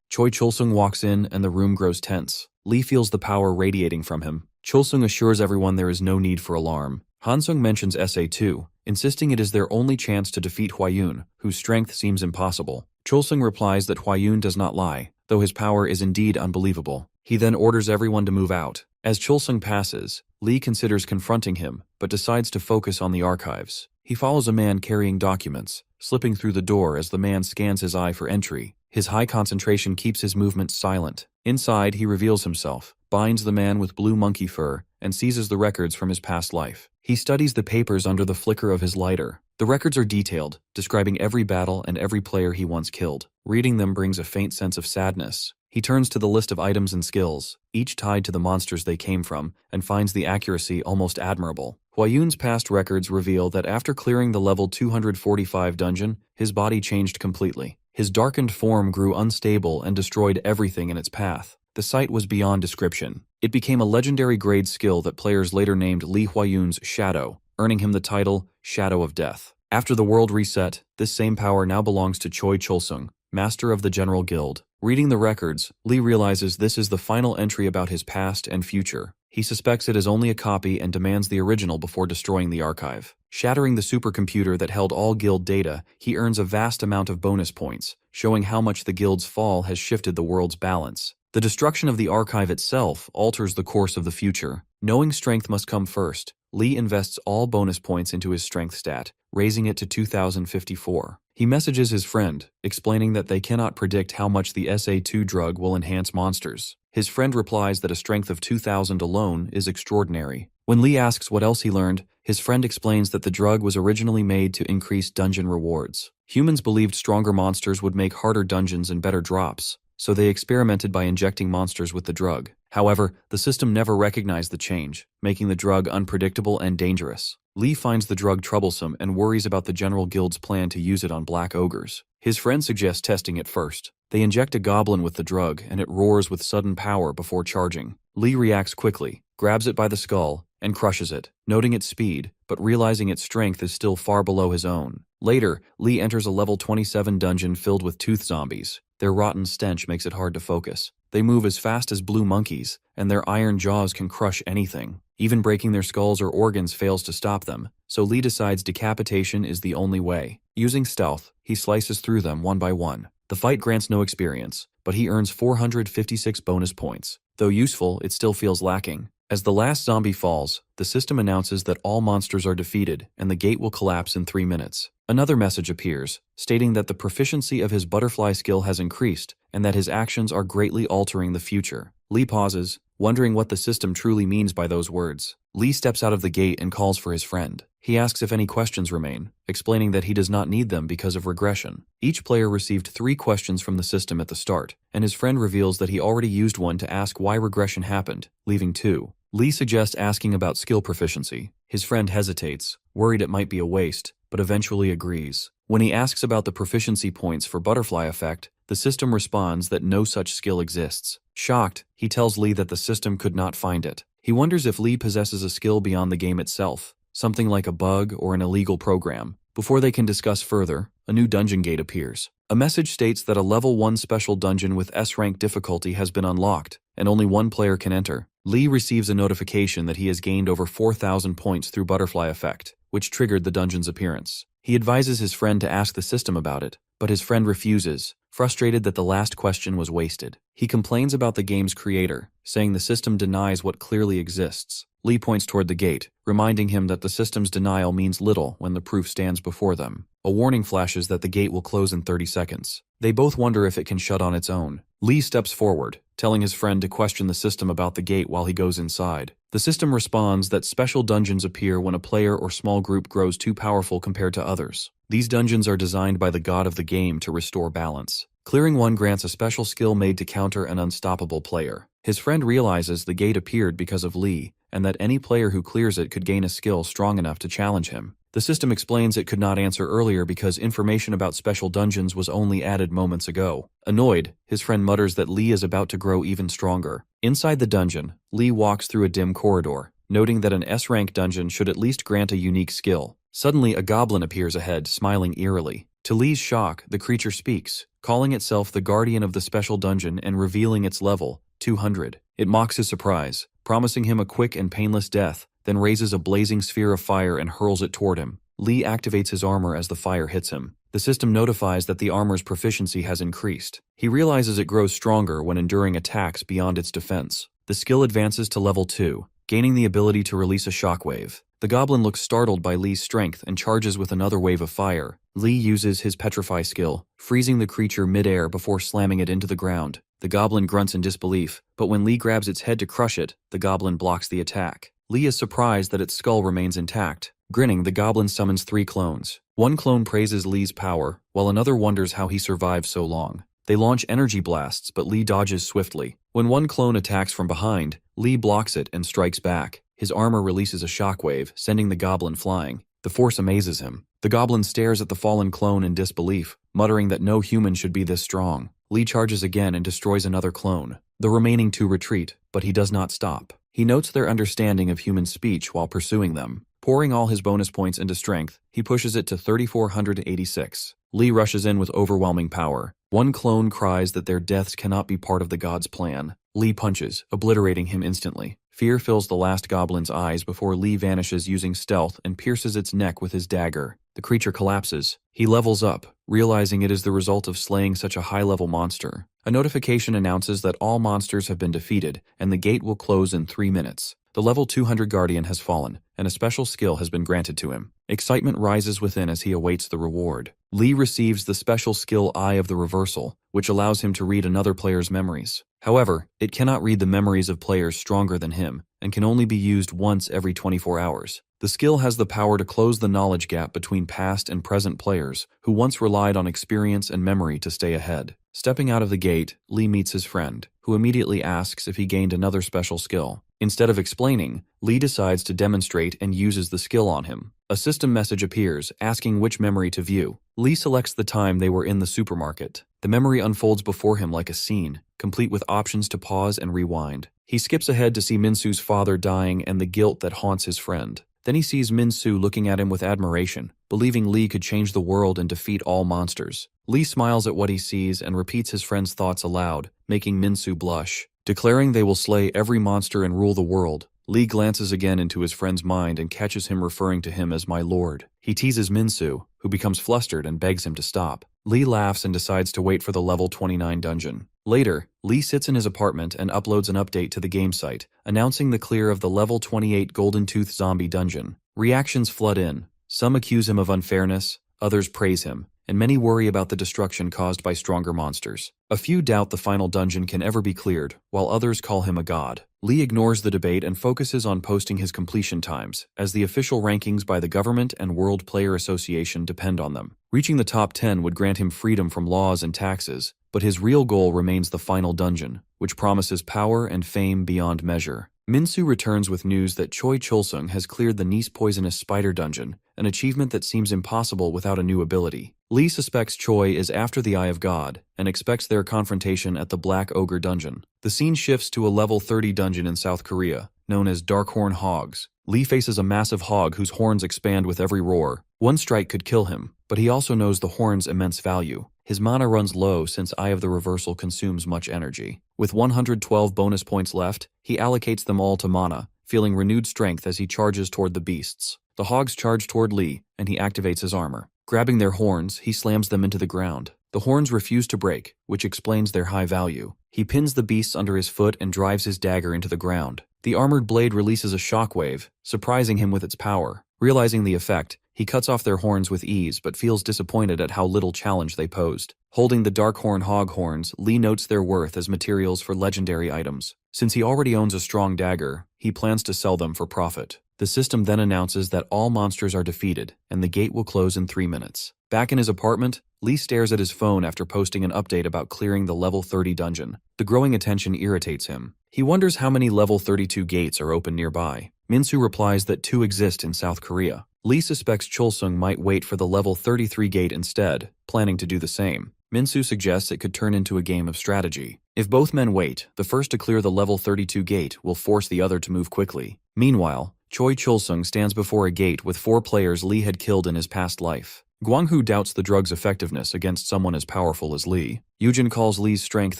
Speaker 1: Choi Chulsung walks in and the room grows tense. Lee feels the power radiating from him. Chulsung assures everyone there is no need for alarm. Hansung mentions SA2, insisting it is their only chance to defeat Huayun, whose strength seems impossible. Chulsung replies that Huayun does not lie, though his power is indeed unbelievable. He then orders everyone to move out. As Chulsung passes, Lee considers confronting him, but decides to focus on the archives. He follows a man carrying documents, slipping through the door as the man scans his eye for entry. His high concentration keeps his movements silent. Inside, he reveals himself, binds the man with blue monkey fur, and seizes the records from his past life. He studies the papers under the flicker of his lighter. The records are detailed, describing every battle and every player he once killed. Reading them brings a faint sense of sadness. He turns to the list of items and skills, each tied to the monsters they came from, and finds the accuracy almost admirable. Huayun's past records reveal that after clearing the level 245 dungeon, his body changed completely. His darkened form grew unstable and destroyed everything in its path. The sight was beyond description. It became a legendary grade skill that players later named Li Huayun's Shadow, earning him the title Shadow of Death. After the world reset, this same power now belongs to Choi Chulsung, master of the General Guild. Reading the records, Lee realizes this is the final entry about his past and future. He suspects it is only a copy and demands the original before destroying the archive. Shattering the supercomputer that held all guild data, he earns a vast amount of bonus points, showing how much the guild's fall has shifted the world's balance. The destruction of the archive itself alters the course of the future. Knowing strength must come first, Lee invests all bonus points into his strength stat, raising it to 2,054. He messages his friend, explaining that they cannot predict how much the SA2 drug will enhance monsters. His friend replies that a strength of 2,000 alone is extraordinary. When Lee asks what else he learned, his friend explains that the drug was originally made to increase dungeon rewards. Humans believed stronger monsters would make harder dungeons and better drops, so they experimented by injecting monsters with the drug. However, the system never recognized the change, making the drug unpredictable and dangerous. Lee finds the drug troublesome and worries about the General Guild's plan to use it on Black Ogres. His friend suggests testing it first. They inject a goblin with the drug and it roars with sudden power before charging. Lee reacts quickly, grabs it by the skull, and crushes it, noting its speed, but realizing its strength is still far below his own. Later, Lee enters a level 27 dungeon filled with tooth zombies. Their rotten stench makes it hard to focus. They move as fast as blue monkeys, and their iron jaws can crush anything. Even breaking their skulls or organs fails to stop them, so Lee decides decapitation is the only way. Using stealth, he slices through them one by one. The fight grants no experience, but he earns 456 bonus points. Though useful, it still feels lacking. As the last zombie falls, the system announces that all monsters are defeated and the gate will collapse in 3 minutes. Another message appears, stating that the proficiency of his butterfly skill has increased and that his actions are greatly altering the future. Lee pauses, wondering what the system truly means by those words. Lee steps out of the gate and calls for his friend. He asks if any questions remain, explaining that he does not need them because of regression. Each player received 3 questions from the system at the start, and his friend reveals that he already used one to ask why regression happened, leaving 2. Lee suggests asking about skill proficiency. His friend hesitates, worried it might be a waste, but eventually agrees. When he asks about the proficiency points for butterfly effect, the system responds that no such skill exists. Shocked, he tells Lee that the system could not find it. He wonders if Lee possesses a skill beyond the game itself, something like a bug or an illegal program. Before they can discuss further, a new dungeon gate appears. A message states that a level 1 special dungeon with S-rank difficulty has been unlocked, and only 1 player can enter. Lee receives a notification that he has gained over 4,000 points through butterfly effect, which triggered the dungeon's appearance. He advises his friend to ask the system about it, but his friend refuses, frustrated that the last question was wasted. He complains about the game's creator, saying the system denies what clearly exists. Lee points toward the gate, reminding him that the system's denial means little when the proof stands before them. A warning flashes that the gate will close in 30 seconds. They both wonder if it can shut on its own. Lee steps forward, telling his friend to question the system about the gate while he goes inside. The system responds that special dungeons appear when a player or small group grows too powerful compared to others. These dungeons are designed by the god of the game to restore balance. Clearing one grants a special skill made to counter an unstoppable player. His friend realizes the gate appeared because of Lee, and that any player who clears it could gain a skill strong enough to challenge him. The system explains it could not answer earlier because information about special dungeons was only added moments ago. Annoyed, his friend mutters that Lee is about to grow even stronger. Inside the dungeon, Lee walks through a dim corridor, noting that an S-rank dungeon should at least grant a unique skill. Suddenly, a goblin appears ahead, smiling eerily. To Lee's shock, the creature speaks, calling itself the guardian of the special dungeon and revealing its level, 200. It mocks his surprise, promising him a quick and painless death, then raises a blazing sphere of fire and hurls it toward him. Lee activates his armor as the fire hits him. The system notifies that the armor's proficiency has increased. He realizes it grows stronger when enduring attacks beyond its defense. The skill advances to level 2, gaining the ability to release a shockwave. The goblin looks startled by Lee's strength and charges with another wave of fire. Lee uses his petrify skill, freezing the creature mid-air before slamming it into the ground. The goblin grunts in disbelief, but when Lee grabs its head to crush it, the goblin blocks the attack. Lee is surprised that its skull remains intact. Grinning, the goblin summons 3 clones. One clone praises Lee's power, while another wonders how he survived so long. They launch energy blasts, but Lee dodges swiftly. When one clone attacks from behind, Lee blocks it and strikes back. His armor releases a shockwave, sending the goblin flying. The force amazes him. The goblin stares at the fallen clone in disbelief, muttering that no human should be this strong. Lee charges again and destroys another clone. The remaining 2 retreat, but he does not stop. He notes their understanding of human speech while pursuing them. Pouring all his bonus points into strength, he pushes it to 3,486. Lee rushes in with overwhelming power. One clone cries that their deaths cannot be part of the god's plan. Lee punches, obliterating him instantly. Fear fills the last goblin's eyes before Lee vanishes using stealth and pierces its neck with his dagger. The creature collapses. He levels up, realizing it is the result of slaying such a high-level monster. A notification announces that all monsters have been defeated, and the gate will close in 3 minutes. The level 200 Guardian has fallen, and a special skill has been granted to him. Excitement rises within as he awaits the reward. Lee receives the special skill Eye of the Reversal, which allows him to read another player's memories. However, it cannot read the memories of players stronger than him, and can only be used once every 24 hours. The skill has the power to close the knowledge gap between past and present players, who once relied on experience and memory to stay ahead. Stepping out of the gate, Lee meets his friend, who immediately asks if he gained another special skill. Instead of explaining, Lee decides to demonstrate and uses the skill on him. A system message appears, asking which memory to view. Lee selects the time they were in the supermarket. The memory unfolds before him like a scene, complete with options to pause and rewind. He skips ahead to see Minsu's father dying and the guilt that haunts his friend. Then he sees Minsu looking at him with admiration, believing Lee could change the world and defeat all monsters. Lee smiles at what he sees and repeats his friend's thoughts aloud, making Minsu blush. Declaring they will slay every monster and rule the world, Lee glances again into his friend's mind and catches him referring to him as my lord. He teases Minsu, who becomes flustered and begs him to stop. Lee laughs and decides to wait for the level 29 dungeon. Later, Lee sits in his apartment and uploads an update to the game site, announcing the clear of the level 28 Golden Tooth Zombie dungeon. Reactions flood in. Some accuse him of unfairness, others praise him, and many worry about the destruction caused by stronger monsters. A few doubt the final dungeon can ever be cleared, while others call him a god. Lee ignores the debate and focuses on posting his completion times, as the official rankings by the government and World Player Association depend on them. Reaching the top 10 would grant him freedom from laws and taxes, but his real goal remains the final dungeon, which promises power and fame beyond measure. Minsu returns with news that Choi Chulsung has cleared the Nice Poisonous Spider dungeon, an achievement that seems impossible without a new ability. Lee suspects Choi is after the Eye of God, and expects their confrontation at the Black Ogre dungeon. The scene shifts to a level 30 dungeon in South Korea, known as Darkhorn Hogs. Lee faces a massive hog whose horns expand with every roar. One strike could kill him, but he also knows the horn's immense value. His mana runs low since Eye of the Reversal consumes much energy. With 112 bonus points left, he allocates them all to mana, feeling renewed strength as he charges toward the beasts. The hogs charge toward Lee, and he activates his armor. Grabbing their horns, he slams them into the ground. The horns refuse to break, which explains their high value. He pins the beasts under his foot and drives his dagger into the ground. The armored blade releases a shockwave, surprising him with its power. Realizing the effect, he cuts off their horns with ease but feels disappointed at how little challenge they posed. Holding the Darkhorn hog horns, Lee notes their worth as materials for legendary items. Since he already owns a strong dagger, he plans to sell them for profit. The system then announces that all monsters are defeated, and the gate will close in 3 minutes. Back in his apartment, Lee stares at his phone after posting an update about clearing the level 30 dungeon. The growing attention irritates him. He wonders how many level 32 gates are open nearby. Minsu replies that 2 exist in South Korea. Lee suspects Cholsung might wait for the level 33 gate instead, planning to do the same. Minsu suggests it could turn into a game of strategy. If both men wait, the first to clear the level 32 gate will force the other to move quickly. Meanwhile, Choi Cholsung stands before a gate with 4 players Lee had killed in his past life. Guanghu doubts the drug's effectiveness against someone as powerful as Lee. Yujin calls Lee's strength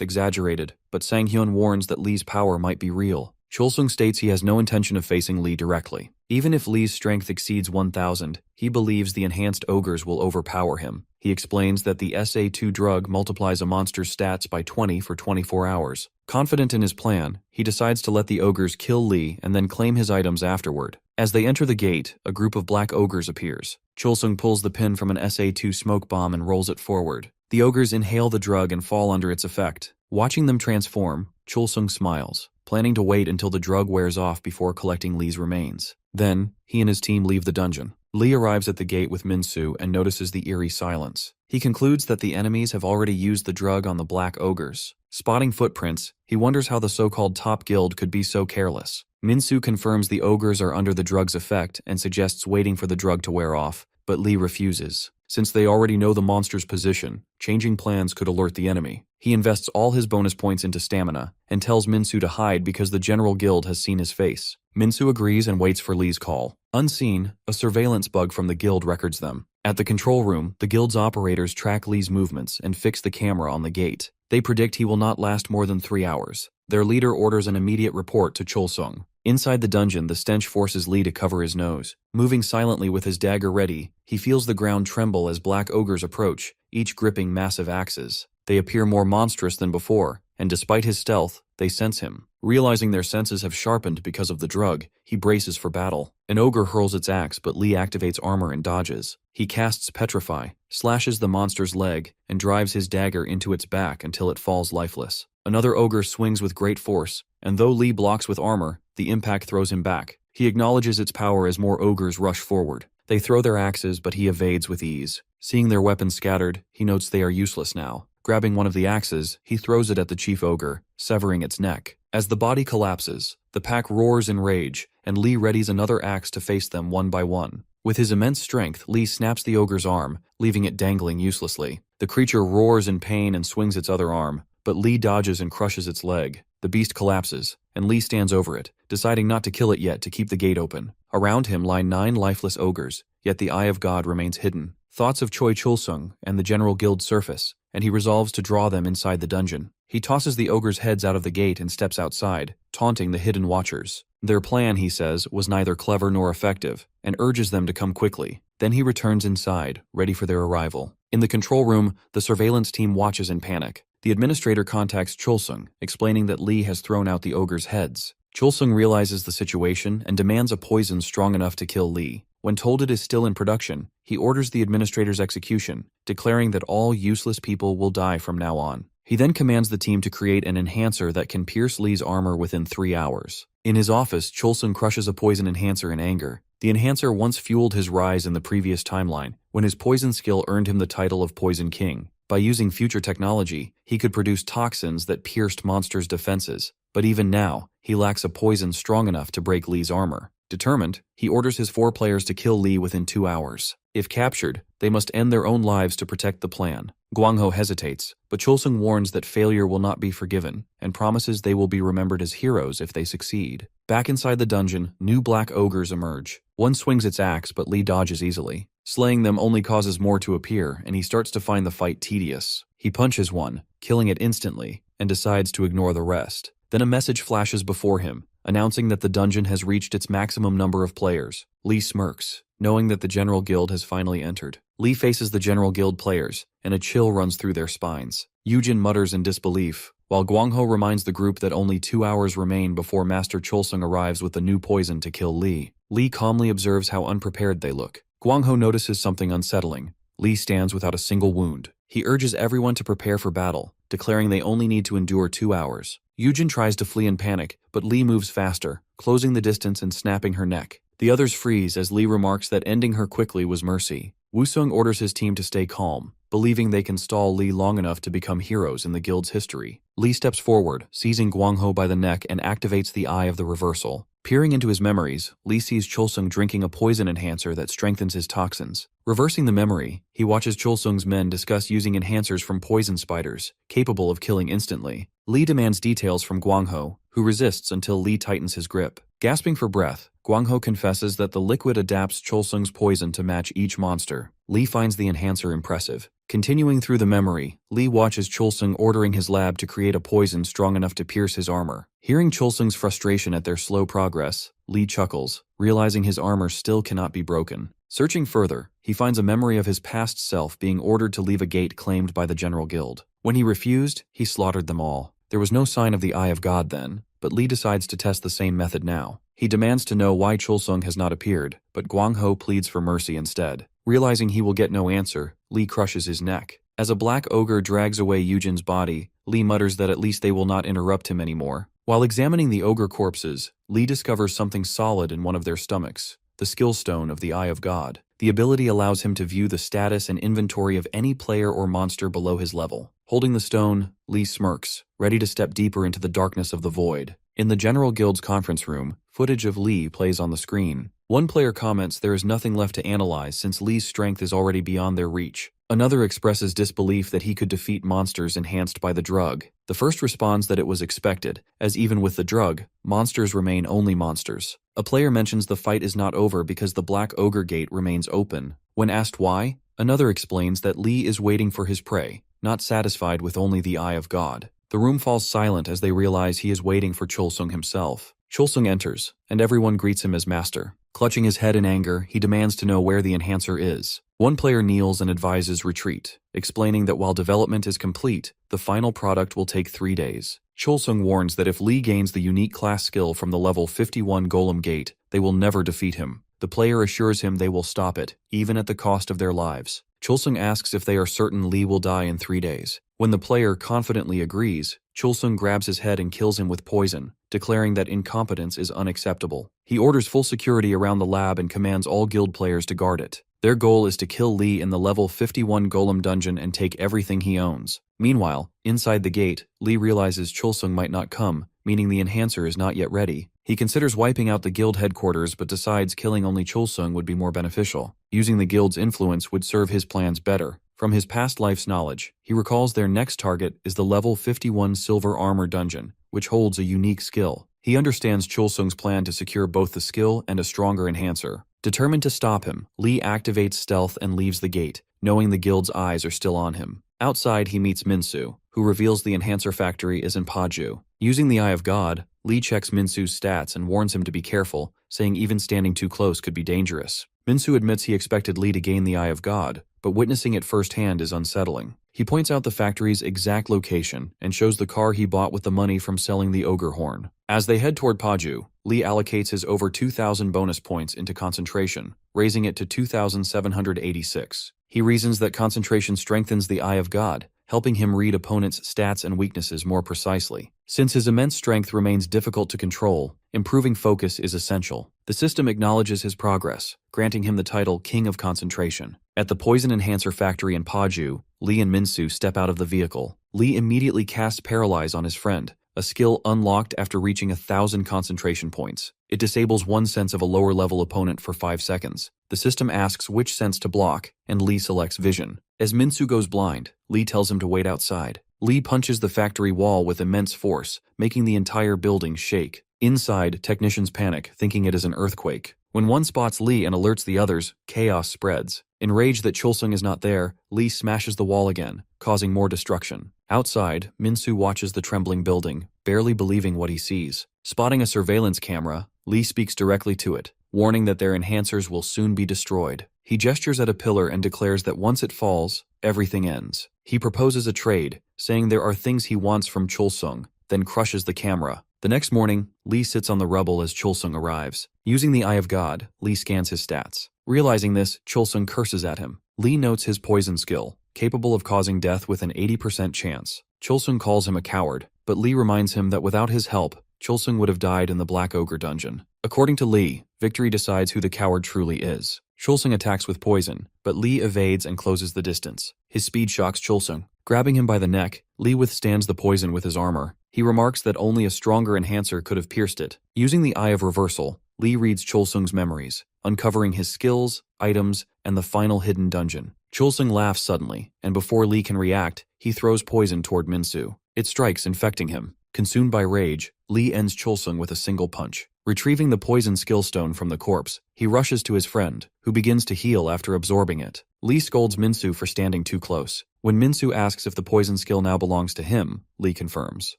Speaker 1: exaggerated, but Sang-hyun warns that Lee's power might be real. Cholsung states he has no intention of facing Lee directly. Even if Lee's strength exceeds 1,000, he believes the enhanced ogres will overpower him. He explains that the SA2 drug multiplies a monster's stats by 20 for 24 hours. Confident in his plan, he decides to let the ogres kill Lee and then claim his items afterward. As they enter the gate, a group of black ogres appears. Cholsung pulls the pin from an SA2 smoke bomb and rolls it forward. The ogres inhale the drug and fall under its effect. Watching them transform, Cholsung smiles, planning to wait until the drug wears off before collecting Lee's remains. Then, he and his team leave the dungeon. Lee arrives at the gate with Minsu and notices the eerie silence. He concludes that the enemies have already used the drug on the black ogres. Spotting footprints, he wonders how the so-called top guild could be so careless. Minsu confirms the ogres are under the drug's effect and suggests waiting for the drug to wear off, but Lee refuses. Since they already know the monster's position, changing plans could alert the enemy. He invests all his bonus points into stamina and tells Minsu to hide because the general guild has seen his face. Minsu agrees and waits for Lee's call. Unseen, a surveillance bug from the guild records them. At the control room, the guild's operators track Lee's movements and fix the camera on the gate. They predict he will not last more than 3 hours. Their leader orders an immediate report to Cholsung. Inside the dungeon, the stench forces Lee to cover his nose. Moving silently with his dagger ready, he feels the ground tremble as black ogres approach, each gripping massive axes. They appear more monstrous than before, and despite his stealth, they sense him. Realizing their senses have sharpened because of the drug, he braces for battle. An ogre hurls its axe, but Lee activates armor and dodges. He casts Petrify, slashes the monster's leg, and drives his dagger into its back until it falls lifeless. Another ogre swings with great force, and though Lee blocks with armor, the impact throws him back. He acknowledges its power as more ogres rush forward. They throw their axes, but he evades with ease. Seeing their weapons scattered, he notes they are useless now. Grabbing one of the axes, he throws it at the chief ogre, severing its neck. As the body collapses, the pack roars in rage, and Lee readies another axe to face them one by one. With his immense strength, Lee snaps the ogre's arm, leaving it dangling uselessly. The creature roars in pain and swings its other arm, but Lee dodges and crushes its leg. The beast collapses, and Lee stands over it, deciding not to kill it yet to keep the gate open. Around him lie 9 lifeless ogres, yet the Eye of God remains hidden. Thoughts of Choi Cholsung and the general guild surface, and he resolves to draw them inside the dungeon. He tosses the ogres' heads out of the gate and steps outside, taunting the hidden watchers. Their plan, he says, was neither clever nor effective, and urges them to come quickly. Then he returns inside, ready for their arrival. In the control room, the surveillance team watches in panic. The administrator contacts Cholsung, explaining that Lee has thrown out the ogres' heads. Cholsung realizes the situation and demands a poison strong enough to kill Lee. When told it is still in production, he orders the administrator's execution, declaring that all useless people will die from now on. He then commands the team to create an enhancer that can pierce Lee's armor within 3 hours. In his office, Cholsung crushes a poison enhancer in anger. The enhancer once fueled his rise in the previous timeline, when his poison skill earned him the title of Poison King. By using future technology, he could produce toxins that pierced monsters' defenses, but even now, he lacks a poison strong enough to break Lee's armor. Determined, he orders his 4 players to kill Lee within 2 hours. If captured, they must end their own lives to protect the plan. Guangho hesitates, but Cholsung warns that failure will not be forgiven, and promises they will be remembered as heroes if they succeed. Back inside the dungeon, new black ogres emerge. One swings its axe, but Lee dodges easily. Slaying them only causes more to appear, and he starts to find the fight tedious. He punches one, killing it instantly, and decides to ignore the rest. Then a message flashes before him, announcing that the dungeon has reached its maximum number of players. Lee smirks, knowing that the General Guild has finally entered. Lee faces the General Guild players, and a chill runs through their spines. Yujin mutters in disbelief, while Guangho reminds the group that only 2 hours remain before Master Cholsung arrives with the new poison to kill Lee. Lee calmly observes how unprepared they look. Guangho notices something unsettling. Lee stands without a single wound. He urges everyone to prepare for battle, declaring they only need to endure 2 hours. Yujin tries to flee in panic, but Lee moves faster, closing the distance and snapping her neck. The others freeze as Lee remarks that ending her quickly was mercy. Wusung orders his team to stay calm, believing they can stall Lee long enough to become heroes in the guild's history. Lee steps forward, seizing Guangho by the neck and activates the Eye of the Reversal. Peering into his memories, Lee sees Chulsung drinking a poison enhancer that strengthens his toxins. Reversing the memory, he watches Chulsung's men discuss using enhancers from poison spiders, capable of killing instantly. Lee demands details from Guangho, who resists until Lee tightens his grip. Gasping for breath, Guangho confesses that the liquid adapts Chulsung's poison to match each monster. Lee finds the enhancer impressive. Continuing through the memory, Lee watches Chulsung ordering his lab to create a poison strong enough to pierce his armor. Hearing Chulsung's frustration at their slow progress, Lee chuckles, realizing his armor still cannot be broken. Searching further, he finds a memory of his past self being ordered to leave a gate claimed by the General Guild. When he refused, he slaughtered them all. There was no sign of the Eye of God then, but Lee decides to test the same method now. He demands to know why Chulsung has not appeared, but Guangho pleads for mercy instead. Realizing he will get no answer, Lee crushes his neck. As a black ogre drags away Yujin's body, Lee mutters that at least they will not interrupt him anymore. While examining the ogre corpses, Lee discovers something solid in one of their stomachs, the skill stone of the Eye of God. The ability allows him to view the status and inventory of any player or monster below his level. Holding the stone, Lee smirks, ready to step deeper into the darkness of the void. In the General Guild's conference room, footage of Lee plays on the screen. One player comments there is nothing left to analyze since Lee's strength is already beyond their reach. Another expresses disbelief that he could defeat monsters enhanced by the drug. The first responds that it was expected, as even with the drug, monsters remain only monsters. A player mentions the fight is not over because the Black Ogre Gate remains open. When asked why, another explains that Lee is waiting for his prey, not satisfied with only the Eye of God. The room falls silent as they realize he is waiting for Chulsung himself. Chulsung enters, and everyone greets him as master. Clutching his head in anger, he demands to know where the enhancer is. One player kneels and advises retreat, explaining that while development is complete, the final product will take 3 days. Chulsung warns that if Lee gains the unique class skill from the level 51 Golem Gate, they will never defeat him. The player assures him they will stop it, even at the cost of their lives. Chulsung asks if they are certain Lee will die in 3 days. When the player confidently agrees, Chulsung grabs his head and kills him with poison, declaring that incompetence is unacceptable. He orders full security around the lab and commands all guild players to guard it. Their goal is to kill Lee in the level 51 Golem dungeon and take everything he owns. Meanwhile, inside the gate, Lee realizes Chulsung might not come, meaning the enhancer is not yet ready. He considers wiping out the guild headquarters but decides killing only Chulsung would be more beneficial. Using the guild's influence would serve his plans better. From his past life's knowledge, he recalls their next target is the level 51 Silver Armor dungeon, which holds a unique skill. He understands Chulsung's plan to secure both the skill and a stronger enhancer. Determined to stop him, Lee activates stealth and leaves the gate, knowing the guild's eyes are still on him. Outside, he meets Minsu, who reveals the enhancer factory is in Paju. Using the Eye of God, Lee checks Minsu's stats and warns him to be careful, saying even standing too close could be dangerous. Minsu admits he expected Lee to gain the Eye of God, but witnessing it firsthand is unsettling. He points out the factory's exact location and shows the car he bought with the money from selling the ogre horn. As they head toward Paju, Lee allocates his over 2,000 bonus points into concentration, raising it to 2,786. He reasons that concentration strengthens the Eye of God, helping him read opponents' stats and weaknesses more precisely. Since his immense strength remains difficult to control, improving focus is essential. The system acknowledges his progress, granting him the title King of Concentration. At the Poison Enhancer factory in Paju, Lee and Minsu step out of the vehicle. Lee immediately casts Paralyze on his friend, a skill unlocked after reaching 1,000 concentration points. It disables one sense of a lower-level opponent for 5 seconds. The system asks which sense to block, and Lee selects Vision. As Minsu goes blind, Lee tells him to wait outside. Lee punches the factory wall with immense force, making the entire building shake. Inside, technicians panic, thinking it is an earthquake. When one spots Lee and alerts the others, chaos spreads. Enraged that Chulsung is not there, Lee smashes the wall again, causing more destruction. Outside, Minsu watches the trembling building, barely believing what he sees. Spotting a surveillance camera, Lee speaks directly to it, warning that their enhancers will soon be destroyed. He gestures at a pillar and declares that once it falls, everything ends. He proposes a trade, saying there are things he wants from Chulsung, then crushes the camera. The next morning, Lee sits on the rubble as Chulsung arrives. Using the Eye of God, Lee scans his stats. Realizing this, Chulsung curses at him. Lee notes his poison skill, capable of causing death with an 80% chance. Chulsung calls him a coward, but Lee reminds him that without his help, Chulsung would have died in the Black Ogre dungeon. According to Lee, victory decides who the coward truly is. Chulsung attacks with poison, but Lee evades and closes the distance. His speed shocks Chulsung. Grabbing him by the neck, Lee withstands the poison with his armor. He remarks that only a stronger enhancer could have pierced it. Using the Eye of Reversal, Lee reads Chulsung's memories, uncovering his skills, items, and the final hidden dungeon. Chulsung laughs suddenly, and before Lee can react, he throws poison toward Minsu. It strikes, infecting him. Consumed by rage, Lee ends Chulsung with a single punch. Retrieving the poison skill stone from the corpse, he rushes to his friend, who begins to heal after absorbing it. Lee scolds Minsu for standing too close. When Minsu asks if the poison skill now belongs to him, Lee confirms.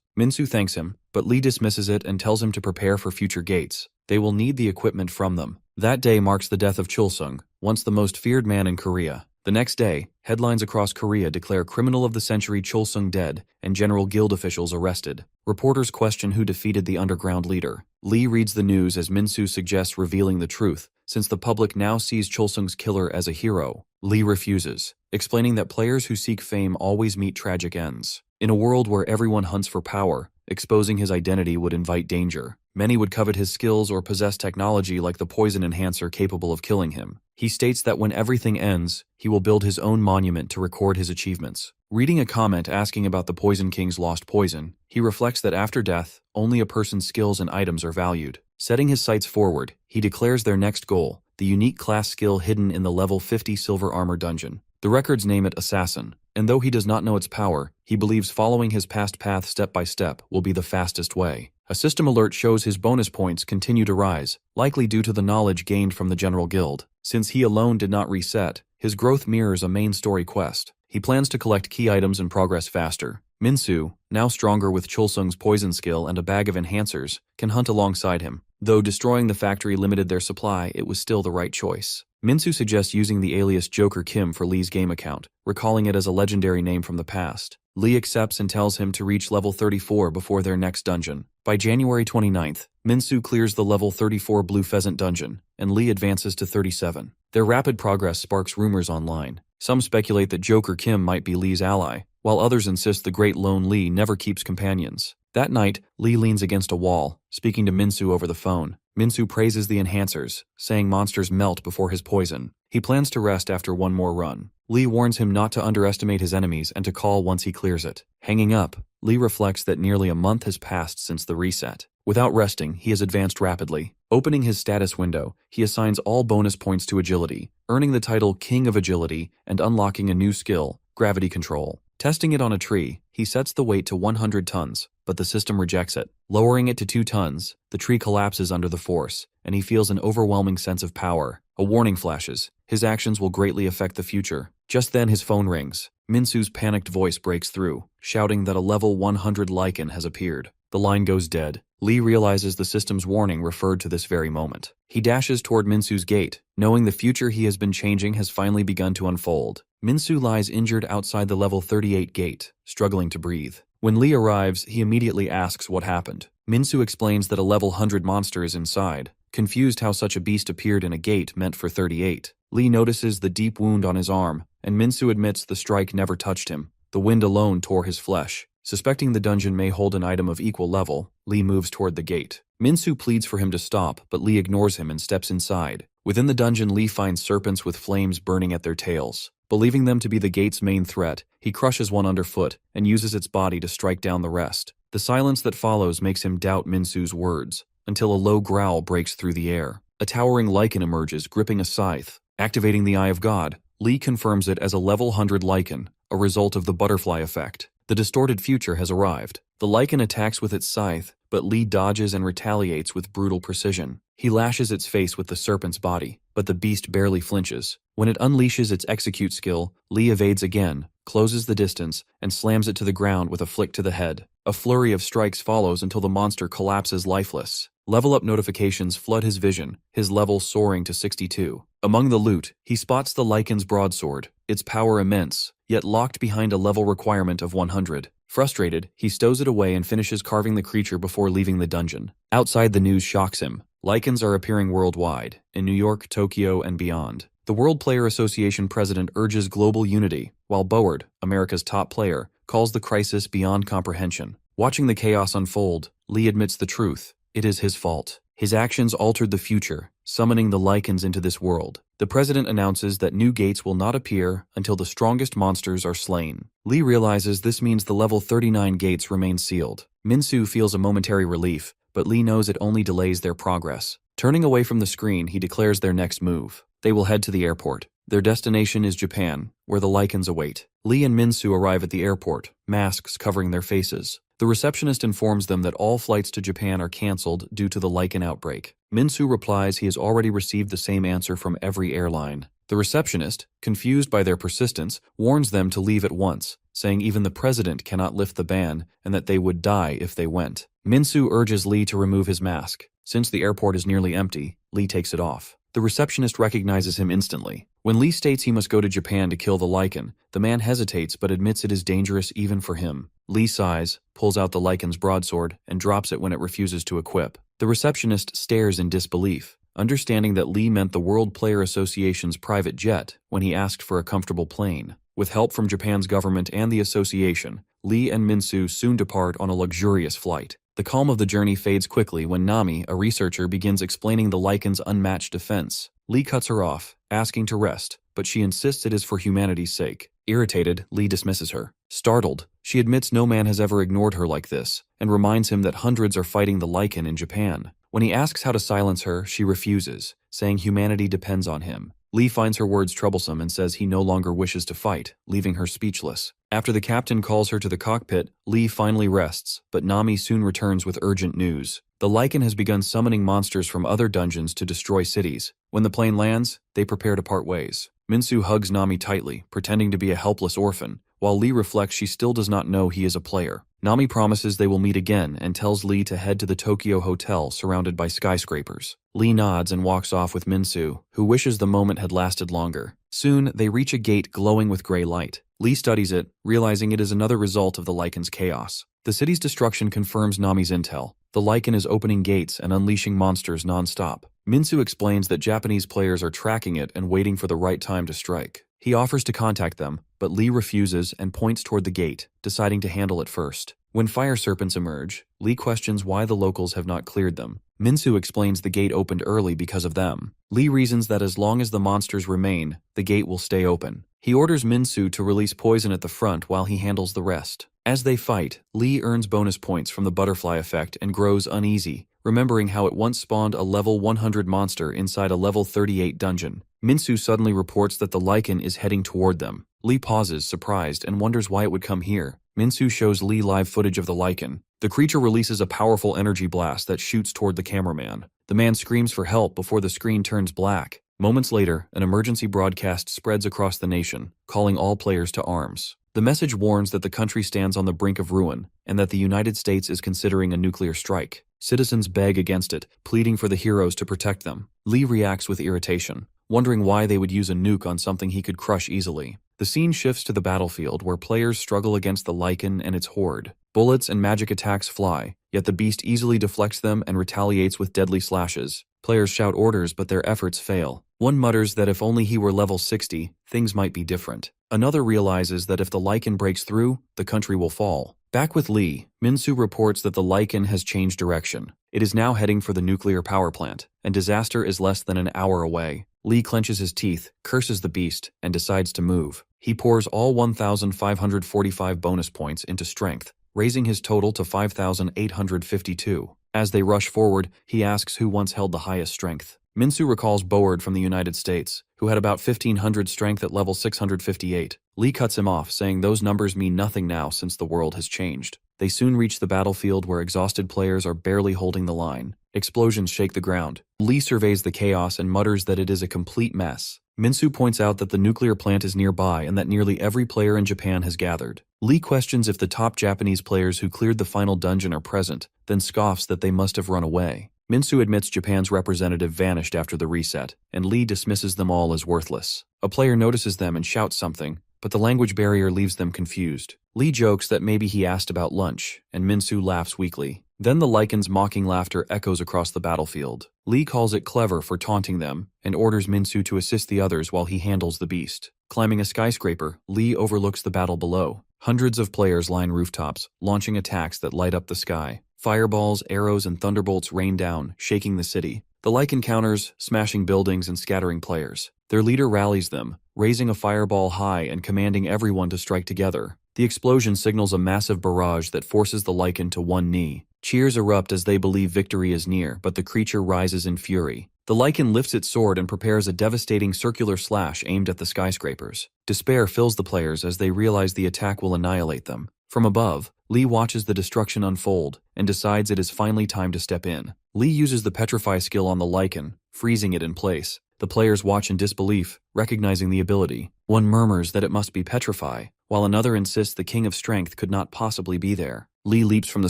Speaker 1: Minsu thanks him, but Lee dismisses it and tells him to prepare for future gates. They will need the equipment from them. That day marks the death of Chulsung, once the most feared man in Korea. The next day, headlines across Korea declare Criminal of the Century Chulsung dead and General Guild officials arrested. Reporters question who defeated the underground leader. Lee reads the news as Minsu suggests revealing the truth, since the public now sees Chulsung's killer as a hero. Lee refuses, explaining that players who seek fame always meet tragic ends. In a world where everyone hunts for power, exposing his identity would invite danger. Many would covet his skills or possess technology like the poison enhancer capable of killing him. He states that when everything ends, he will build his own monument to record his achievements. Reading a comment asking about the Poison King's lost poison, he reflects that after death, only a person's skills and items are valued. Setting his sights forward, he declares their next goal, the unique class skill hidden in the level 50 silver armor dungeon. The records name it Assassin, and though he does not know its power, he believes following his past path step by step will be the fastest way. A system alert shows his bonus points continue to rise, likely due to the knowledge gained from the General Guild. Since he alone did not reset, his growth mirrors a main story quest. He plans to collect key items and progress faster. Minsu, now stronger with Chulsung's poison skill and a bag of enhancers, can hunt alongside him. Though destroying the factory limited their supply, it was still the right choice. Minsu suggests using the alias Joker Kim for Lee's game account, recalling it as a legendary name from the past. Lee accepts and tells him to reach level 34 before their next dungeon. By January 29th, Minsu clears the level 34 Blue Pheasant dungeon, and Lee advances to 37. Their rapid progress sparks rumors online. Some speculate that Joker Kim might be Lee's ally, while others insist the great lone Lee never keeps companions. That night, Lee leans against a wall, speaking to Minsu over the phone. Minsu praises the enhancers, saying monsters melt before his poison. He plans to rest after one more run. Lee warns him not to underestimate his enemies and to call once he clears it. Hanging up, Lee reflects that nearly a month has passed since the reset. Without resting, he has advanced rapidly. Opening his status window, he assigns all bonus points to agility, earning the title King of Agility and unlocking a new skill, Gravity Control. Testing it on a tree, he sets the weight to 100 tons, but the system rejects it. Lowering it to 2 tons, the tree collapses under the force, and he feels an overwhelming sense of power. A warning flashes. His actions will greatly affect the future. Just then his phone rings. Minsu's panicked voice breaks through, shouting that a level 100 lichen has appeared. The line goes dead. Lee realizes the system's warning referred to this very moment. He dashes toward Minsu's gate, knowing the future he has been changing has finally begun to unfold. Minsu lies injured outside the level 38 gate, struggling to breathe. When Lee arrives, he immediately asks what happened. Minsu explains that a level 100 monster is inside, confused how such a beast appeared in a gate meant for 38. Lee notices the deep wound on his arm, and Minsu admits the strike never touched him. The wind alone tore his flesh. Suspecting the dungeon may hold an item of equal level, Lee moves toward the gate. Minsu pleads for him to stop, but Lee ignores him and steps inside. Within the dungeon, Lee finds serpents with flames burning at their tails. Believing them to be the gate's main threat, he crushes one underfoot and uses its body to strike down the rest. The silence that follows makes him doubt Minsu's words, until a low growl breaks through the air. A towering lichen emerges, gripping a scythe. Activating the Eye of God, Lee confirms it as a level 100 lichen, a result of the butterfly effect. The distorted future has arrived. The lichen attacks with its scythe, but Lee dodges and retaliates with brutal precision. He lashes its face with the serpent's body, but the beast barely flinches. When it unleashes its execute skill, Lee evades again, closes the distance, and slams it to the ground with a flick to the head. A flurry of strikes follows until the monster collapses lifeless. Level up notifications flood his vision, his level soaring to 62. Among the loot, he spots the lichen's broadsword, its power immense, yet locked behind a level requirement of 100. Frustrated, he stows it away and finishes carving the creature before leaving the dungeon. Outside, the news shocks him. Lichens are appearing worldwide, in New York, Tokyo, and beyond. The World Player Association president urges global unity, while Board, America's top player, calls the crisis beyond comprehension. Watching the chaos unfold, Lee admits the truth. It is his fault. His actions altered the future, summoning the Lycans into this world. The president announces that new gates will not appear until the strongest monsters are slain. Lee realizes this means the level 39 gates remain sealed. Minsu feels a momentary relief, but Lee knows it only delays their progress. Turning away from the screen, he declares their next move. They will head to the airport. Their destination is Japan, where the Lycans await. Lee and Minsu arrive at the airport, masks covering their faces. The receptionist informs them that all flights to Japan are cancelled due to the Lycan outbreak. Minsu replies he has already received the same answer from every airline. The receptionist, confused by their persistence, warns them to leave at once, saying even the president cannot lift the ban and that they would die if they went. Minsu urges Lee to remove his mask. Since the airport is nearly empty, Lee takes it off. The receptionist recognizes him instantly. When Lee states he must go to Japan to kill the Lycan, the man hesitates but admits it is dangerous even for him. Lee sighs, pulls out the Lycan's broadsword, and drops it when it refuses to equip. The receptionist stares in disbelief, understanding that Lee meant the World Player Association's private jet when he asked for a comfortable plane. With help from Japan's government and the association, Lee and Minsu soon depart on a luxurious flight. The calm of the journey fades quickly when Nami, a researcher, begins explaining the Lycan's unmatched defense. Lee cuts her off, asking to rest, but she insists it is for humanity's sake. Irritated, Lee dismisses her. Startled, she admits no man has ever ignored her like this, and reminds him that hundreds are fighting the Lycan in Japan. When he asks how to silence her, she refuses, saying humanity depends on him. Lee finds her words troublesome and says he no longer wishes to fight, leaving her speechless. After the captain calls her to the cockpit, Lee finally rests, but Nami soon returns with urgent news. The Lycan has begun summoning monsters from other dungeons to destroy cities. When the plane lands, they prepare to part ways. Minsu hugs Nami tightly, pretending to be a helpless orphan, while Lee reflects she still does not know he is a player. Nami promises they will meet again and tells Lee to head to the Tokyo hotel surrounded by skyscrapers. Lee nods and walks off with Minsu, who wishes the moment had lasted longer. Soon, they reach a gate glowing with gray light. Lee studies it, realizing it is another result of the Lycan's chaos. The city's destruction confirms Nami's intel. The Lycan is opening gates and unleashing monsters non-stop. Minsu explains that Japanese players are tracking it and waiting for the right time to strike. He offers to contact them, but Lee refuses and points toward the gate, deciding to handle it first. When fire serpents emerge, Lee questions why the locals have not cleared them. Minsu explains the gate opened early because of them. Lee reasons that as long as the monsters remain, the gate will stay open. He orders Minsu to release poison at the front while he handles the rest. As they fight, Lee earns bonus points from the butterfly effect and grows uneasy, remembering how it once spawned a level 100 monster inside a level 38 dungeon. Minsu suddenly reports that the Lycan is heading toward them. Lee pauses, surprised, and wonders why it would come here. Minsu shows Lee live footage of the Lycan. The creature releases a powerful energy blast that shoots toward the cameraman. The man screams for help before the screen turns black. Moments later, an emergency broadcast spreads across the nation, calling all players to arms. The message warns that the country stands on the brink of ruin, and that the United States is considering a nuclear strike. Citizens beg against it, pleading for the heroes to protect them. Lee reacts with irritation, wondering why they would use a nuke on something he could crush easily. The scene shifts to the battlefield where players struggle against the Lycan and its horde. Bullets and magic attacks fly, yet the beast easily deflects them and retaliates with deadly slashes. Players shout orders, but their efforts fail. One mutters that if only he were level 60, things might be different. Another realizes that if the Lycan breaks through, the country will fall. Back with Lee, Minsu reports that the Lycan has changed direction. It is now heading for the nuclear power plant, and disaster is less than an hour away. Lee clenches his teeth, curses the beast, and decides to move. He pours all 1,545 bonus points into strength, raising his total to 5,852. As they rush forward, he asks who once held the highest strength. Minsu recalls Board from the United States, who had about 1,500 strength at level 658. Lee cuts him off, saying those numbers mean nothing now since the world has changed. They soon reach the battlefield where exhausted players are barely holding the line. Explosions shake the ground. Lee surveys the chaos and mutters that it is a complete mess. Minsu points out that the nuclear plant is nearby and that nearly every player in Japan has gathered. Lee questions if the top Japanese players who cleared the final dungeon are present, then scoffs that they must have run away. Minsu admits Japan's representative vanished after the reset, and Lee dismisses them all as worthless. A player notices them and shouts something, but the language barrier leaves them confused. Lee jokes that maybe he asked about lunch, and Minsu laughs weakly. Then the Lycan's mocking laughter echoes across the battlefield. Lee calls it clever for taunting them and orders Minsu to assist the others while he handles the beast. Climbing a skyscraper, Lee overlooks the battle below. Hundreds of players line rooftops, launching attacks that light up the sky. Fireballs, arrows, and thunderbolts rain down, shaking the city. The Lycan counters, smashing buildings and scattering players. Their leader rallies them, raising a fireball high and commanding everyone to strike together. The explosion signals a massive barrage that forces the Lycan to one knee. Cheers erupt as they believe victory is near, but the creature rises in fury. The Lycan lifts its sword and prepares a devastating circular slash aimed at the skyscrapers. Despair fills the players as they realize the attack will annihilate them. From above, Lee watches the destruction unfold and decides it is finally time to step in. Lee uses the Petrify skill on the Lycan, freezing it in place. The players watch in disbelief, recognizing the ability. One murmurs that it must be Petrify, while another insists the King of Strength could not possibly be there. Lee leaps from the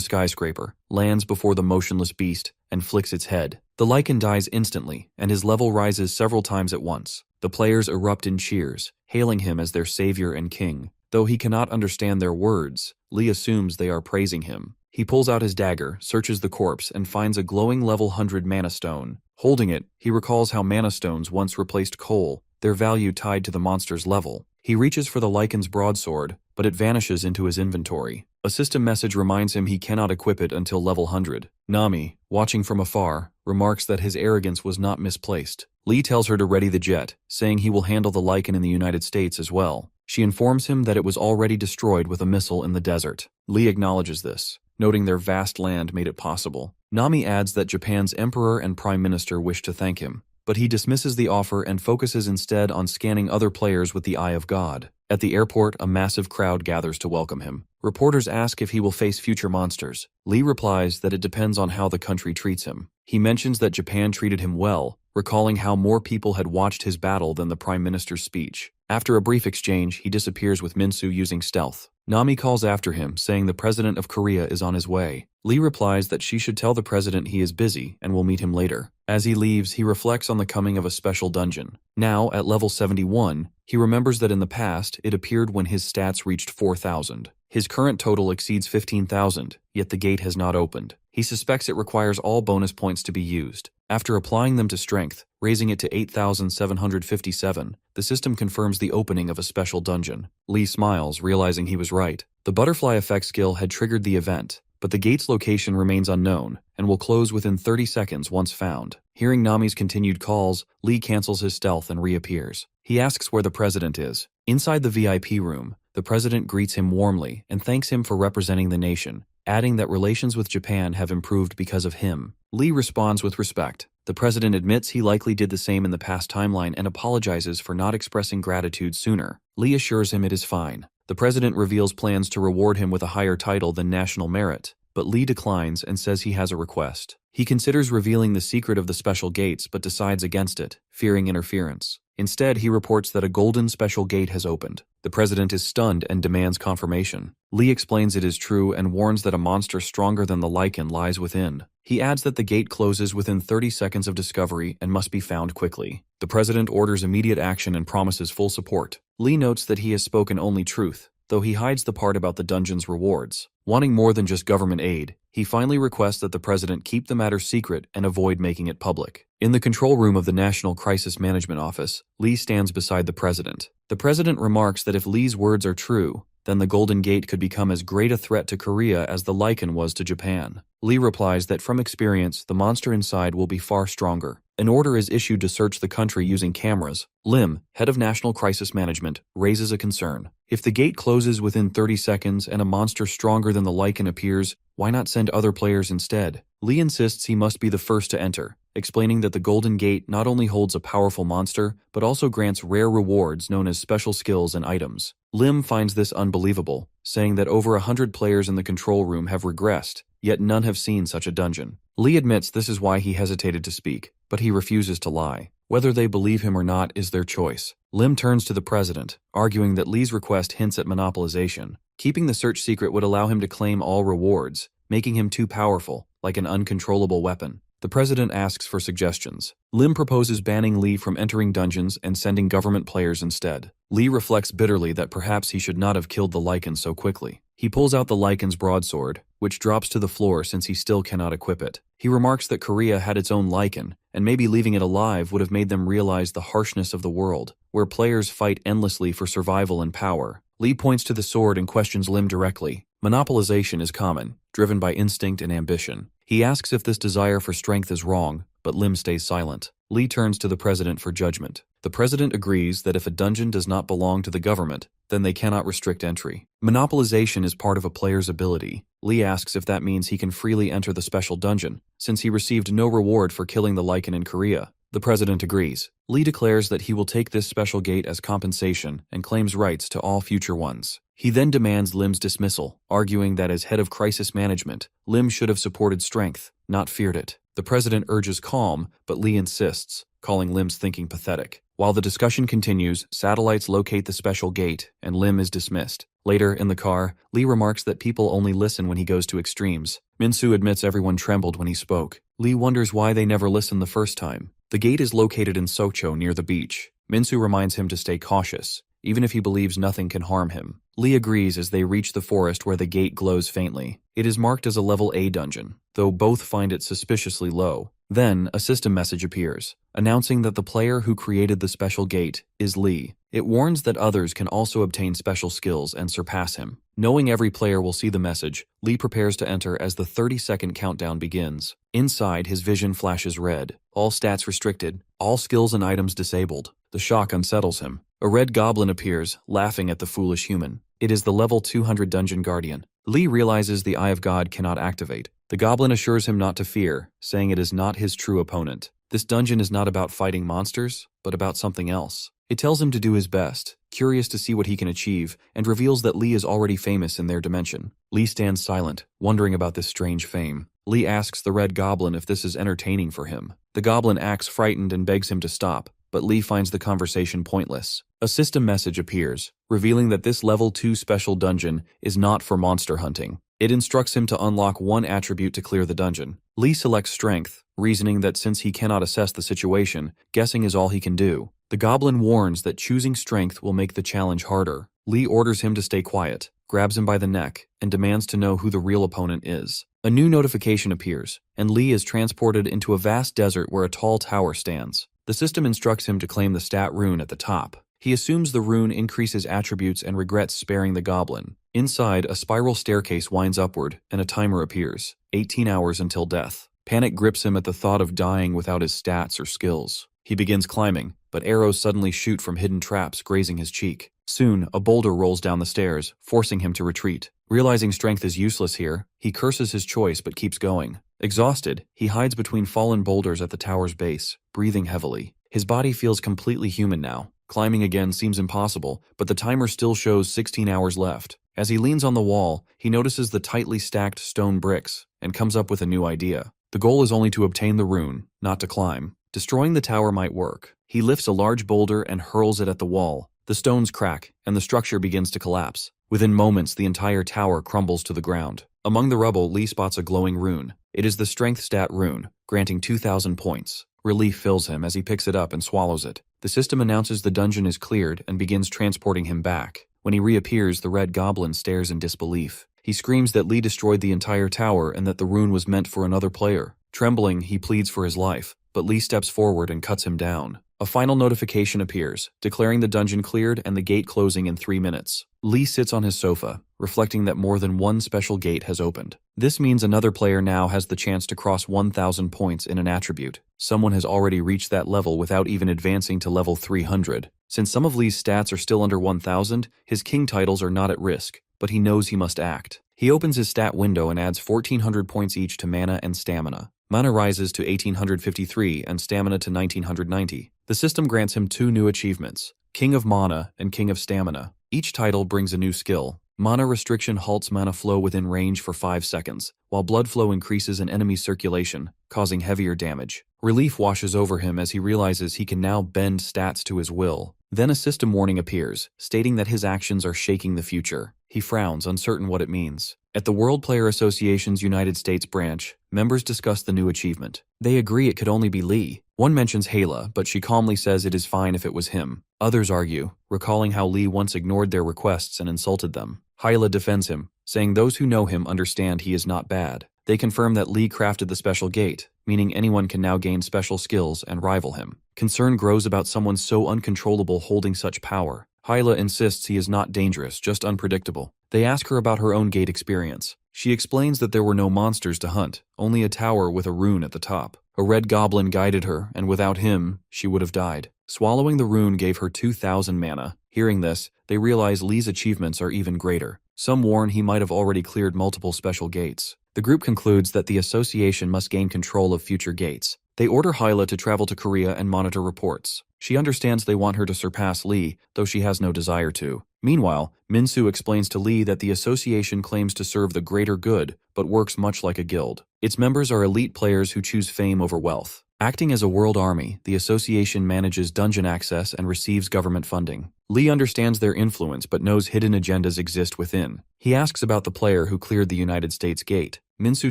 Speaker 1: skyscraper, lands before the motionless beast, and flicks its head. The Lycan dies instantly, and his level rises several times at once. The players erupt in cheers, hailing him as their savior and king. Though he cannot understand their words, Lee assumes they are praising him. He pulls out his dagger, searches the corpse, and finds a glowing level 100 mana stone. Holding it, he recalls how mana stones once replaced coal, their value tied to the monster's level. He reaches for the Lycan's broadsword, but it vanishes into his inventory. A system message reminds him he cannot equip it until level 100. Nami, watching from afar, remarks that his arrogance was not misplaced. Lee tells her to ready the jet, saying he will handle the Lycan in the United States as well. She informs him that it was already destroyed with a missile in the desert. Lee acknowledges this, noting their vast land made it possible. Nami adds that Japan's emperor and prime minister wish to thank him, but he dismisses the offer and focuses instead on scanning other players with the Eye of God. At the airport, a massive crowd gathers to welcome him. Reporters ask if he will face future monsters. Lee replies that it depends on how the country treats him. He mentions that Japan treated him well, recalling how more people had watched his battle than the prime minister's speech. After a brief exchange, he disappears with Minsu using stealth. Nami calls after him, saying the president of Korea is on his way. Lee replies that she should tell the president he is busy and will meet him later. As he leaves, he reflects on the coming of a special dungeon. Now, at level 71, he remembers that in the past, it appeared when his stats reached 4,000. His current total exceeds 15,000, yet the gate has not opened. He suspects it requires all bonus points to be used. After applying them to strength, raising it to 8,757, the system confirms the opening of a special dungeon. Lee smiles, realizing he was right. The butterfly effect skill had triggered the event, but the gate's location remains unknown and will close within 30 seconds once found. Hearing Nami's continued calls, Lee cancels his stealth and reappears. He asks where the president is. Inside the VIP room, the president greets him warmly and thanks him for representing the nation, adding that relations with Japan have improved because of him. Lee responds with respect. The president admits he likely did the same in the past timeline and apologizes for not expressing gratitude sooner. Lee assures him it is fine. The president reveals plans to reward him with a higher title than national merit, but Lee declines and says he has a request. He considers revealing the secret of the special gates but decides against it, fearing interference. Instead, he reports that a golden special gate has opened. The president is stunned and demands confirmation. Lee explains it is true and warns that a monster stronger than the Lycan lies within. He adds that the gate closes within 30 seconds of discovery and must be found quickly. The president orders immediate action and promises full support. Lee notes that he has spoken only truth, though he hides the part about the dungeon's rewards. Wanting more than just government aid, he finally requests that the president keep the matter secret and avoid making it public. In the control room of the National Crisis Management Office, Lee stands beside the president. The president remarks that if Lee's words are true, then the Golden Gate could become as great a threat to Korea as the Lycan was to Japan. Lee replies that from experience, the monster inside will be far stronger. An order is issued to search the country using cameras. Lim, head of National Crisis Management, raises a concern. If the gate closes within 30 seconds and a monster stronger than the Lycan appears, why not send other players instead? Lee insists he must be the first to enter, explaining that the Golden Gate not only holds a powerful monster, but also grants rare rewards known as special skills and items. Lim finds this unbelievable, saying that over 100 players in the control room have regressed, yet none have seen such a dungeon. Lee admits this is why he hesitated to speak, but he refuses to lie. Whether they believe him or not is their choice. Lim turns to the president, arguing that Lee's request hints at monopolization. Keeping the search secret would allow him to claim all rewards, making him too powerful, like an uncontrollable weapon. The president asks for suggestions. Lim proposes banning Lee from entering dungeons and sending government players instead. Lee reflects bitterly that perhaps he should not have killed the Lycan so quickly. He pulls out the Lycan's broadsword, which drops to the floor since he still cannot equip it. He remarks that Korea had its own lichen, and maybe leaving it alive would have made them realize the harshness of the world, where players fight endlessly for survival and power. Lee points to the sword and questions Lim directly. Monopolization is common, driven by instinct and ambition. He asks if this desire for strength is wrong, but Lim stays silent. Lee turns to the president for judgment. The president agrees that if a dungeon does not belong to the government, then they cannot restrict entry. Monopolization is part of a player's ability. Lee asks if that means he can freely enter the special dungeon, since he received no reward for killing the lichen in Korea. The president agrees. Lee declares that he will take this special gate as compensation and claims rights to all future ones. He then demands Lim's dismissal, arguing that as head of crisis management, Lim should have supported strength, not feared it. The president urges calm, but Lee insists, calling Lim's thinking pathetic. While the discussion continues, satellites locate the special gate, and Lim is dismissed. Later, in the car, Lee remarks that people only listen when he goes to extremes. Minsu admits everyone trembled when he spoke. Lee wonders why they never listened the first time. The gate is located in Sokcho near the beach. Minsu reminds him to stay cautious, even if he believes nothing can harm him. Lee agrees as they reach the forest where the gate glows faintly. It is marked as a level A dungeon, though both find it suspiciously low. Then, a system message appears, announcing that the player who created the special gate is Lee. It warns that others can also obtain special skills and surpass him. Knowing every player will see the message, Lee prepares to enter as the 30-second countdown begins. Inside, his vision flashes red. All stats restricted, all skills and items disabled. The shock unsettles him. A red goblin appears, laughing at the foolish human. It is the level 200 dungeon guardian. Lee realizes the Eye of God cannot activate. The goblin assures him not to fear, saying it is not his true opponent. This dungeon is not about fighting monsters, but about something else. It tells him to do his best, curious to see what he can achieve, and reveals that Lee is already famous in their dimension. Lee stands silent, wondering about this strange fame. Lee asks the red goblin if this is entertaining for him. The goblin acts frightened and begs him to stop, but Lee finds the conversation pointless. A system message appears, revealing that this level 2 special dungeon is not for monster hunting. It instructs him to unlock one attribute to clear the dungeon. Lee selects strength, reasoning that since he cannot assess the situation, guessing is all he can do. The goblin warns that choosing strength will make the challenge harder. Lee orders him to stay quiet, grabs him by the neck, and demands to know who the real opponent is. A new notification appears, and Lee is transported into a vast desert where a tall tower stands. The system instructs him to claim the stat rune at the top. He assumes the rune increases attributes and regrets sparing the goblin. Inside, a spiral staircase winds upward, and a timer appears. 18 hours until death. Panic grips him at the thought of dying without his stats or skills. He begins climbing, but arrows suddenly shoot from hidden traps, grazing his cheek. Soon, a boulder rolls down the stairs, forcing him to retreat. Realizing strength is useless here, he curses his choice but keeps going. Exhausted, he hides between fallen boulders at the tower's base, breathing heavily. His body feels completely human now. Climbing again seems impossible, but the timer still shows 16 hours left. As he leans on the wall, he notices the tightly stacked stone bricks and comes up with a new idea. The goal is only to obtain the rune, not to climb. Destroying the tower might work. He lifts a large boulder and hurls it at the wall. The stones crack, and the structure begins to collapse. Within moments, the entire tower crumbles to the ground. Among the rubble, Lee spots a glowing rune. It is the strength stat rune, granting 2,000 points. Relief fills him as he picks it up and swallows it. The system announces the dungeon is cleared and begins transporting him back. When he reappears, the red goblin stares in disbelief. He screams that Lee destroyed the entire tower and that the rune was meant for another player. Trembling, he pleads for his life, but Lee steps forward and cuts him down. A final notification appears, declaring the dungeon cleared and the gate closing in 3 minutes. Lee sits on his sofa, reflecting that more than one special gate has opened. This means another player now has the chance to cross 1,000 points in an attribute. Someone has already reached that level without even advancing to level 300. Since some of Lee's stats are still under 1,000, his king titles are not at risk, but he knows he must act. He opens his stat window and adds 1,400 points each to mana and stamina. Mana rises to 1,853 and stamina to 1,990. The system grants him 2 new achievements, King of Mana and King of Stamina. Each title brings a new skill. Mana restriction halts mana flow within range for 5 seconds, while blood flow increases an enemy's circulation, causing heavier damage. Relief washes over him as he realizes he can now bend stats to his will. Then a system warning appears, stating that his actions are shaking the future. He frowns, uncertain what it means. At the World Player Association's United States branch, members discuss the new achievement. They agree it could only be Lee. One mentions Yahello, but she calmly says it is fine if it was him. Others argue, recalling how Lee once ignored their requests and insulted them. Hyla defends him, saying those who know him understand he is not bad. They confirm that Lee crafted the special gate, meaning anyone can now gain special skills and rival him. Concern grows about someone so uncontrollable holding such power. Hyla insists he is not dangerous, just unpredictable. They ask her about her own gate experience. She explains that there were no monsters to hunt, only a tower with a rune at the top. A red goblin guided her, and without him, she would have died. Swallowing the rune gave her 2,000 mana. Hearing this, they realize Lee's achievements are even greater. Some warn he might have already cleared multiple special gates. The group concludes that the association must gain control of future gates. They order Hyla to travel to Korea and monitor reports. She understands they want her to surpass Lee, though she has no desire to. Meanwhile, Minsu explains to Lee that the association claims to serve the greater good, but works much like a guild. Its members are elite players who choose fame over wealth. Acting as a world army, the association manages dungeon access and receives government funding. Lee understands their influence but knows hidden agendas exist within. He asks about the player who cleared the United States gate. Minsu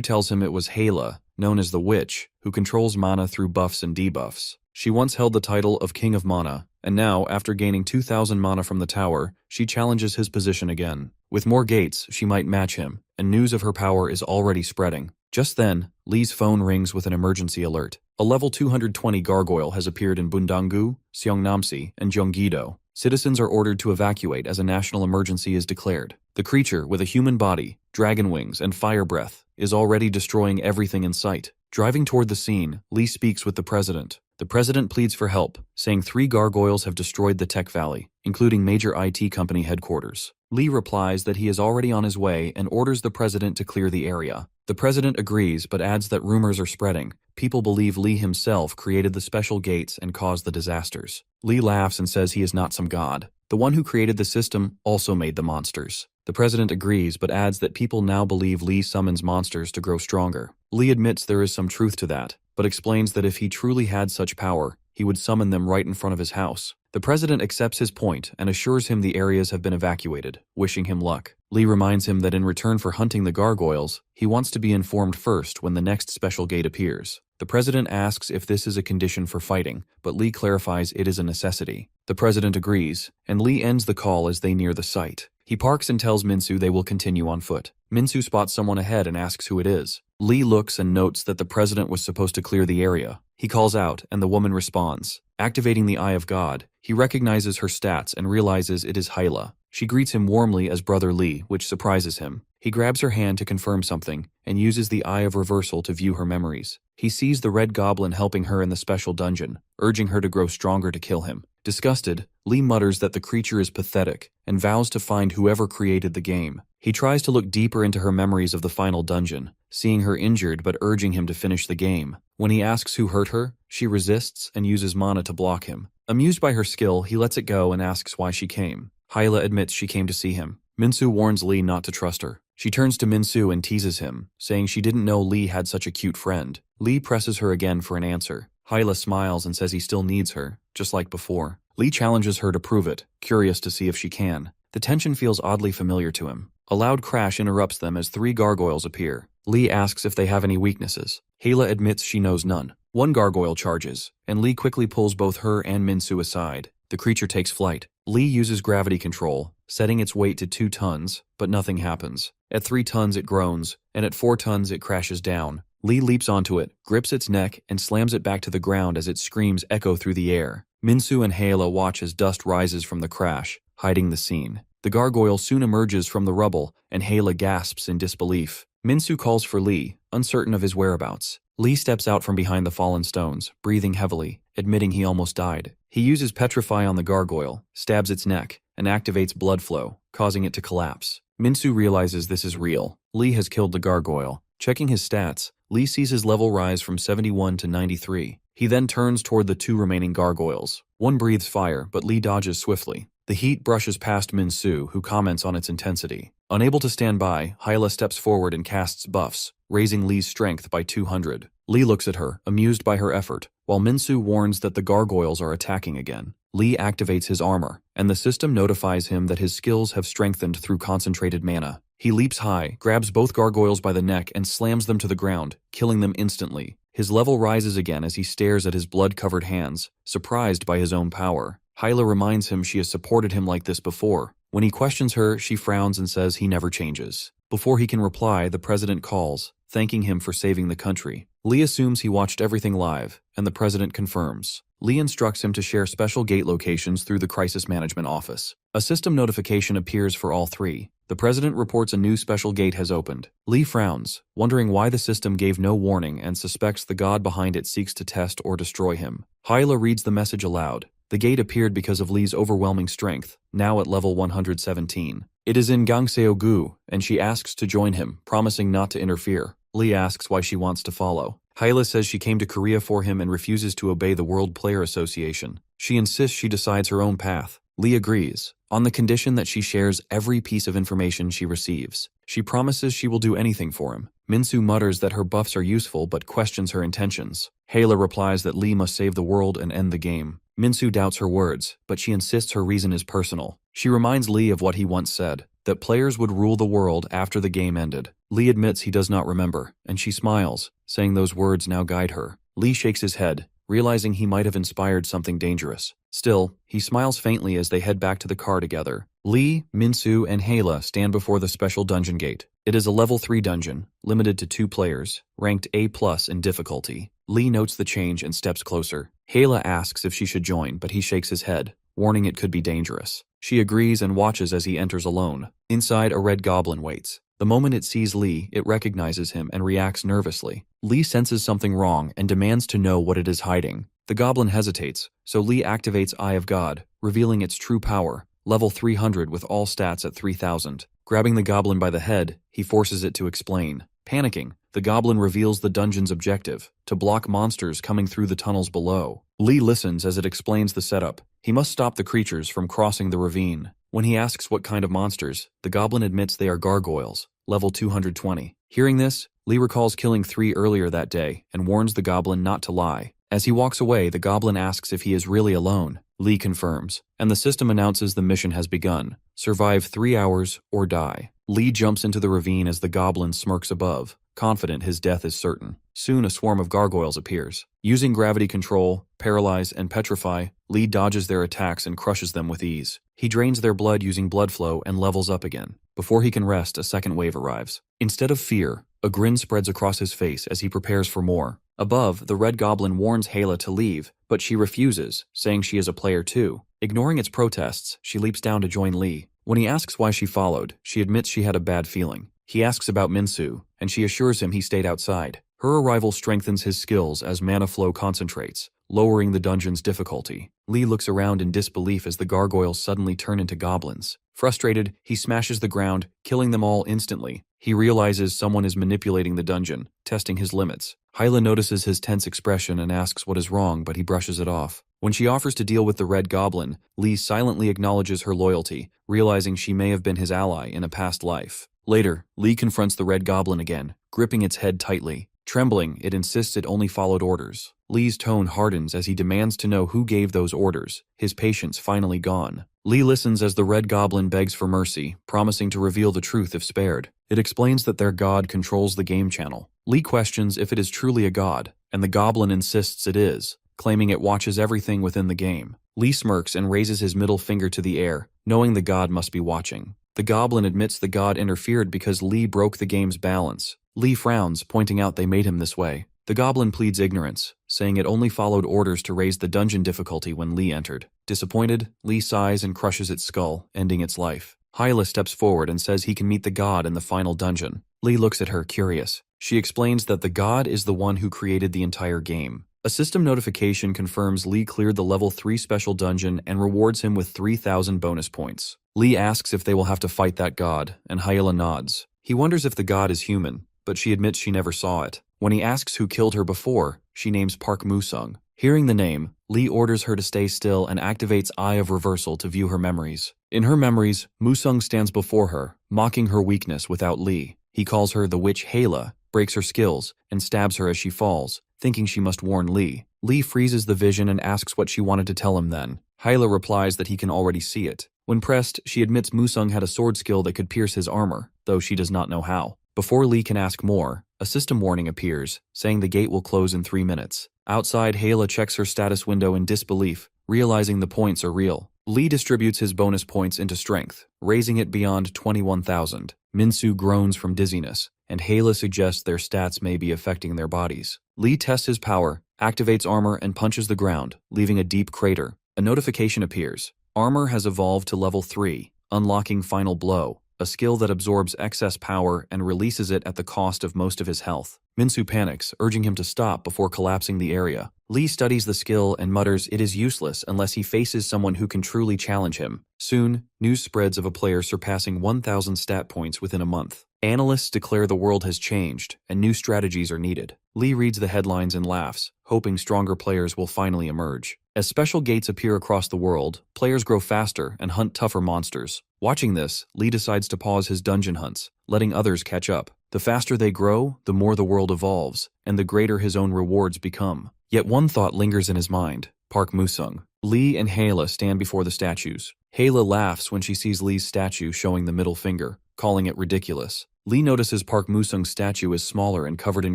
Speaker 1: tells him it was Hyla, known as the Witch, who controls mana through buffs and debuffs. She once held the title of King of Mana, and now, after gaining 2,000 mana from the tower, she challenges his position again. With more gates, she might match him, and news of her power is already spreading. Just then, Lee's phone rings with an emergency alert. A level 220 gargoyle has appeared in Bundangu, Seongnamsi, and Gyeonggi-do. Citizens are ordered to evacuate as a national emergency is declared. The creature, with a human body, dragon wings, and fire breath, is already destroying everything in sight. Driving toward the scene, Lee speaks with the president. The president pleads for help, saying 3 gargoyles have destroyed the Tech Valley, including major IT company headquarters. Lee replies that he is already on his way and orders the president to clear the area. The president agrees but adds that rumors are spreading. People believe Lee himself created the special gates and caused the disasters. Lee laughs and says he is not some god. The one who created the system also made the monsters. The president agrees but adds that people now believe Lee summons monsters to grow stronger. Lee admits there is some truth to that, but explains that if he truly had such power, he would summon them right in front of his house. The president accepts his point and assures him the areas have been evacuated, wishing him luck. Lee reminds him that in return for hunting the gargoyles, he wants to be informed first when the next special gate appears. The president asks if this is a condition for fighting, but Lee clarifies it is a necessity. The president agrees, and Lee ends the call as they near the site. He parks and tells Minsu they will continue on foot. Minsu spots someone ahead and asks who it is. Lee looks and notes that the president was supposed to clear the area. He calls out, and the woman responds. Activating the Eye of God, he recognizes her stats and realizes it is Hyla. She greets him warmly as Brother Lee, which surprises him. He grabs her hand to confirm something, and uses the Eye of Reversal to view her memories. He sees the red goblin helping her in the special dungeon, urging her to grow stronger to kill him. Disgusted, Lee mutters that the creature is pathetic, and vows to find whoever created the game. He tries to look deeper into her memories of the final dungeon, seeing her injured but urging him to finish the game. When he asks who hurt her, she resists and uses mana to block him. Amused by her skill, he lets it go and asks why she came. Hyla admits she came to see him. Minsu warns Lee not to trust her. She turns to Minsu and teases him, saying she didn't know Lee had such a cute friend. Lee presses her again for an answer. Hyla smiles and says he still needs her, just like before. Lee challenges her to prove it, curious to see if she can. The tension feels oddly familiar to him. A loud crash interrupts them as 3 gargoyles appear. Lee asks if they have any weaknesses. Hyla admits she knows none. One gargoyle charges, and Lee quickly pulls both her and Minsu aside. The creature takes flight. Lee uses gravity control, setting its weight to 2 tons, but nothing happens. At 3 tons it groans, and at 4 tons it crashes down. Lee leaps onto it, grips its neck, and slams it back to the ground as its screams echo through the air. Minsu and Hyla watch as dust rises from the crash, hiding the scene. The gargoyle soon emerges from the rubble, and Hyla gasps in disbelief. Minsu calls for Lee, uncertain of his whereabouts. Lee steps out from behind the fallen stones, breathing heavily, admitting he almost died. He uses Petrify on the gargoyle, stabs its neck, and activates blood flow, causing it to collapse. Minsu realizes this is real. Lee has killed the gargoyle. Checking his stats, Lee sees his level rise from 71 to 93. He then turns toward the 2 remaining gargoyles. One breathes fire, but Lee dodges swiftly. The heat brushes past Minsu, who comments on its intensity. Unable to stand by, Hyla steps forward and casts buffs, raising Lee's strength by 200. Lee looks at her, amused by her effort, while Minsu warns that the gargoyles are attacking again. Lee activates his armor, and the system notifies him that his skills have strengthened through concentrated mana. He leaps high, grabs both gargoyles by the neck, and slams them to the ground, killing them instantly. His level rises again as he stares at his blood-covered hands, surprised by his own power. Hyla reminds him she has supported him like this before, When he questions her, she frowns and says he never changes. Before he can reply, the president calls, thanking him for saving the country. Lee assumes he watched everything live, and the president confirms. Lee instructs him to share special gate locations through the Crisis Management Office. A system notification appears for all three. The president reports a new special gate has opened. Lee frowns, wondering why the system gave no warning and suspects the god behind it seeks to test or destroy him. Yahello reads the message aloud. The gate appeared because of Lee's overwhelming strength, now at level 117. It is in Gangseo-gu, and she asks to join him, promising not to interfere. Lee asks why she wants to follow. Yahello says she came to Korea for him and refuses to obey the World Player Association. She insists she decides her own path. Lee agrees, on the condition that she shares every piece of information she receives. She promises she will do anything for him. Minsu mutters that her buffs are useful but questions her intentions. Yahello replies that Lee must save the world and end the game. Minsu doubts her words, but she insists her reason is personal. She reminds Lee of what he once said, that players would rule the world after the game ended. Lee admits he does not remember, and she smiles, saying those words now guide her. Lee shakes his head, realizing he might have inspired something dangerous. Still, he smiles faintly as they head back to the car together. Lee, Minsu, and Yahello stand before the special dungeon gate. It is a level 3 dungeon, limited to 2 players, ranked A+ in difficulty. Lee notes the change and steps closer. Yahello asks if she should join, but he shakes his head, warning it could be dangerous. She agrees and watches as he enters alone. Inside, a red goblin waits. The moment it sees Lee, it recognizes him and reacts nervously. Lee senses something wrong and demands to know what it is hiding. The goblin hesitates, so Lee activates Eye of God, revealing its true power, level 300 with all stats at 3000. Grabbing the goblin by the head, he forces it to explain. Panicking, the goblin reveals the dungeon's objective, to block monsters coming through the tunnels below. Lee listens as it explains the setup. He must stop the creatures from crossing the ravine. When he asks what kind of monsters, the goblin admits they are gargoyles, level 220. Hearing this, Lee recalls killing 3 earlier that day and warns the goblin not to lie. As he walks away, the goblin asks if he is really alone. Lee confirms, and the system announces the mission has begun. Survive 3 hours or die. Lee jumps into the ravine as the goblin smirks above, confident his death is certain. Soon a swarm of gargoyles appears. Using gravity control, paralyze, and petrify, Lee dodges their attacks and crushes them with ease. He drains their blood using blood flow and levels up again. Before he can rest, a second wave arrives. Instead of fear, a grin spreads across his face as he prepares for more. Above, the red goblin warns Yahello to leave, but she refuses, saying she is a player too. Ignoring its protests, she leaps down to join Lee. When he asks why she followed, she admits she had a bad feeling. He asks about Minsu, and she assures him he stayed outside. Her arrival strengthens his skills as mana flow concentrates, lowering the dungeon's difficulty. Lee looks around in disbelief as the gargoyles suddenly turn into goblins. Frustrated, he smashes the ground, killing them all instantly. He realizes someone is manipulating the dungeon, testing his limits. Yahello notices his tense expression and asks what is wrong, but he brushes it off. When she offers to deal with the red goblin, Lee silently acknowledges her loyalty, realizing she may have been his ally in a past life. Later, Lee confronts the red goblin again, gripping its head tightly. Trembling, it insists it only followed orders. Lee's tone hardens as he demands to know who gave those orders, his patience finally gone. Lee listens as the red goblin begs for mercy, promising to reveal the truth if spared. It explains that their god controls the game channel. Lee questions if it is truly a god, and the goblin insists it is, claiming it watches everything within the game. Lee smirks and raises his middle finger to the air, knowing the god must be watching. The goblin admits the god interfered because Lee broke the game's balance. Lee frowns, pointing out they made him this way. The goblin pleads ignorance, saying it only followed orders to raise the dungeon difficulty when Lee entered. Disappointed, Lee sighs and crushes its skull, ending its life. Yahello steps forward and says he can meet the god in the final dungeon. Lee looks at her, curious. She explains that the god is the one who created the entire game. A system notification confirms Lee cleared the level 3 special dungeon and rewards him with 3,000 bonus points. Lee asks if they will have to fight that god, and Yahello nods. He wonders if the god is human, but she admits she never saw it. When he asks who killed her before, she names Park Musung. Hearing the name, Lee orders her to stay still and activates Eye of Reversal to view her memories. In her memories, Musung stands before her, mocking her weakness without Lee. He calls her the witch Yahello, breaks her skills, and stabs her as she falls, thinking she must warn Lee. Lee freezes the vision and asks what she wanted to tell him then. Yahello replies that he can already see it. When pressed, she admits Musung had a sword skill that could pierce his armor, though she does not know how. Before Lee can ask more, a system warning appears, saying the gate will close in 3 minutes. Outside, Yahello checks her status window in disbelief, realizing the points are real. Lee distributes his bonus points into strength, raising it beyond 21,000. Minsu groans from dizziness, and Yahello suggests their stats may be affecting their bodies. Lee tests his power, activates armor, and punches the ground, leaving a deep crater. A notification appears. Armor has evolved to level 3, unlocking Final Blow, a skill that absorbs excess power and releases it at the cost of most of his health. Minsu panics, urging him to stop before collapsing the area. Lee studies the skill and mutters it is useless unless he faces someone who can truly challenge him. Soon, news spreads of a player surpassing 1,000 stat points within a month. Analysts declare the world has changed, and new strategies are needed. Lee reads the headlines and laughs, hoping stronger players will finally emerge. As special gates appear across the world, players grow faster and hunt tougher monsters. Watching this, Lee decides to pause his dungeon hunts, letting others catch up. The faster they grow, the more the world evolves, and the greater his own rewards become. Yet one thought lingers in his mind: Park Musung. Lee and Yahello stand before the statues. Yahello laughs when she sees Lee's statue showing the middle finger, calling it ridiculous. Lee notices Park Musung's statue is smaller and covered in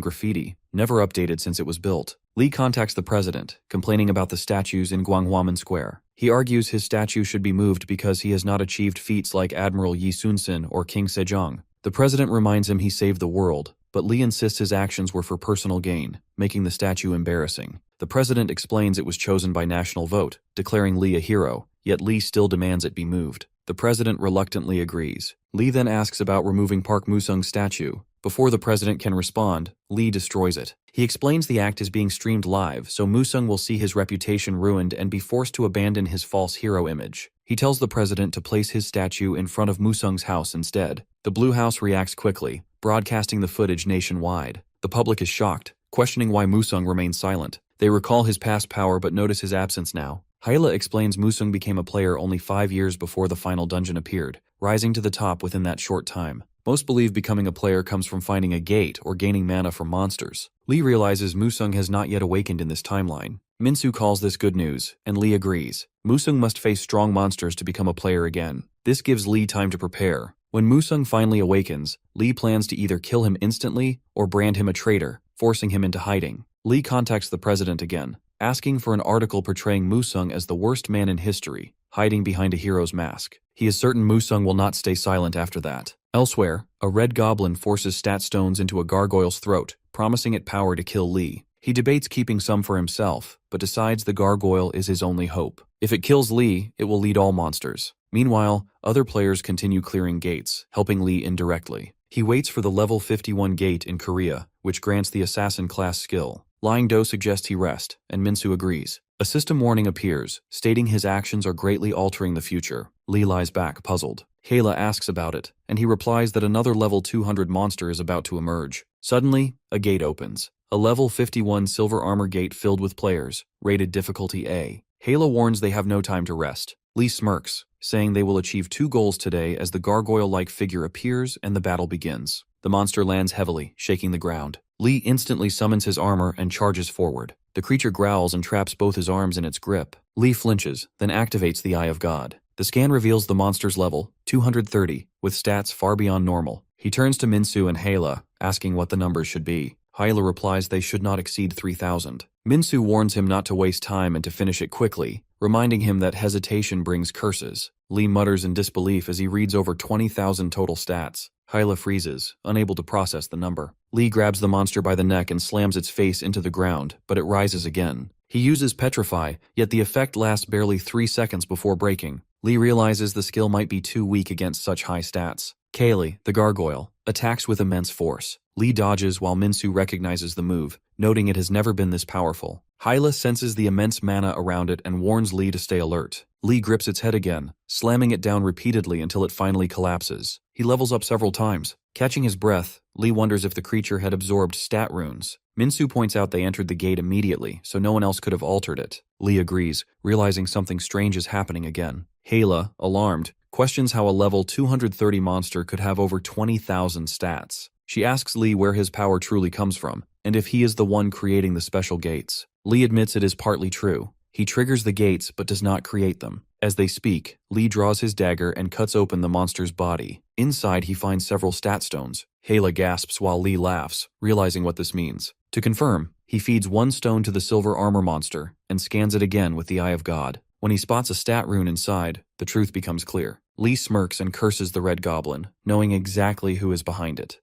Speaker 1: graffiti, never updated since it was built. Lee contacts the president, complaining about the statues in Gwanghwamun Square. He argues his statue should be moved because he has not achieved feats like Admiral Yi Sun-sin or King Sejong. The president reminds him he saved the world, but Lee insists his actions were for personal gain, making the statue embarrassing. The president explains it was chosen by national vote, declaring Lee a hero, yet Lee still demands it be moved. The president reluctantly agrees. Lee then asks about removing Park Musung's statue. Before the president can respond, Lee destroys it. He explains the act is being streamed live, so Musung will see his reputation ruined and be forced to abandon his false hero image. He tells the president to place his statue in front of Musung's house instead. The Blue House reacts quickly, broadcasting the footage nationwide. The public is shocked, questioning why Musung remains silent. They recall his past power but notice his absence now. Yahello explains Musung became a player only 5 years before the final dungeon appeared, rising to the top within that short time. Most believe becoming a player comes from finding a gate or gaining mana from monsters. Lee realizes Musung has not yet awakened in this timeline. Minsu calls this good news, and Lee agrees. Musung must face strong monsters to become a player again. This gives Lee time to prepare. When Musung finally awakens, Lee plans to either kill him instantly or brand him a traitor, forcing him into hiding. Lee contacts the president again, asking for an article portraying Musung as the worst man in history, hiding behind a hero's mask. He is certain Musung will not stay silent after that. Elsewhere, a red goblin forces stat stones into a gargoyle's throat, promising it power to kill Lee. He debates keeping some for himself, but decides the gargoyle is his only hope. If it kills Lee, it will lead all monsters. Meanwhile, other players continue clearing gates, helping Lee indirectly. He waits for the level 51 gate in Korea, which grants the assassin class skill. Lying Do suggests he rest, and Minsu agrees. A system warning appears, stating his actions are greatly altering the future. Lee lies back, puzzled. Yahello asks about it, and he replies that another level 200 monster is about to emerge. Suddenly, a gate opens. A level 51 silver armor gate filled with players, rated difficulty A. Yahello warns they have no time to rest. Lee smirks, saying they will achieve 2 goals today as the gargoyle-like figure appears and the battle begins. The monster lands heavily, shaking the ground. Lee instantly summons his armor and charges forward. The creature growls and traps both his arms in its grip. Lee flinches, then activates the Eye of God. The scan reveals the monster's level, 230, with stats far beyond normal. He turns to Minsu and Yahello, asking what the numbers should be. Yahello replies they should not exceed 3,000. Minsu warns him not to waste time and to finish it quickly, reminding him that hesitation brings curses. Lee mutters in disbelief as he reads over 20,000 total stats. Yahello freezes, unable to process the number. Lee grabs the monster by the neck and slams its face into the ground, but it rises again. He uses Petrify, yet the effect lasts barely 3 seconds before breaking. Lee realizes the skill might be too weak against such high stats. Kaylee, the gargoyle, attacks with immense force. Lee dodges while Minsu recognizes the move, noting it has never been this powerful. Yahello senses the immense mana around it and warns Lee to stay alert. Lee grips its head again, slamming it down repeatedly until it finally collapses. He levels up several times. Catching his breath, Lee wonders if the creature had absorbed stat runes. Minsu points out they entered the gate immediately, so no one else could have altered it. Lee agrees, realizing something strange is happening again. Yahello, alarmed, questions how a level 230 monster could have over 20,000 stats. She asks Lee where his power truly comes from, and if he is the one creating the special gates. Lee admits it is partly true. He triggers the gates but does not create them. As they speak, Lee draws his dagger and cuts open the monster's body. Inside he finds several stat stones. Yahello gasps while Lee laughs, realizing what this means. To confirm, he feeds 1 stone to the silver armor monster and scans it again with the Eye of God. When he spots a stat rune inside, the truth becomes clear. Lee smirks and curses the red goblin, knowing exactly who is behind it.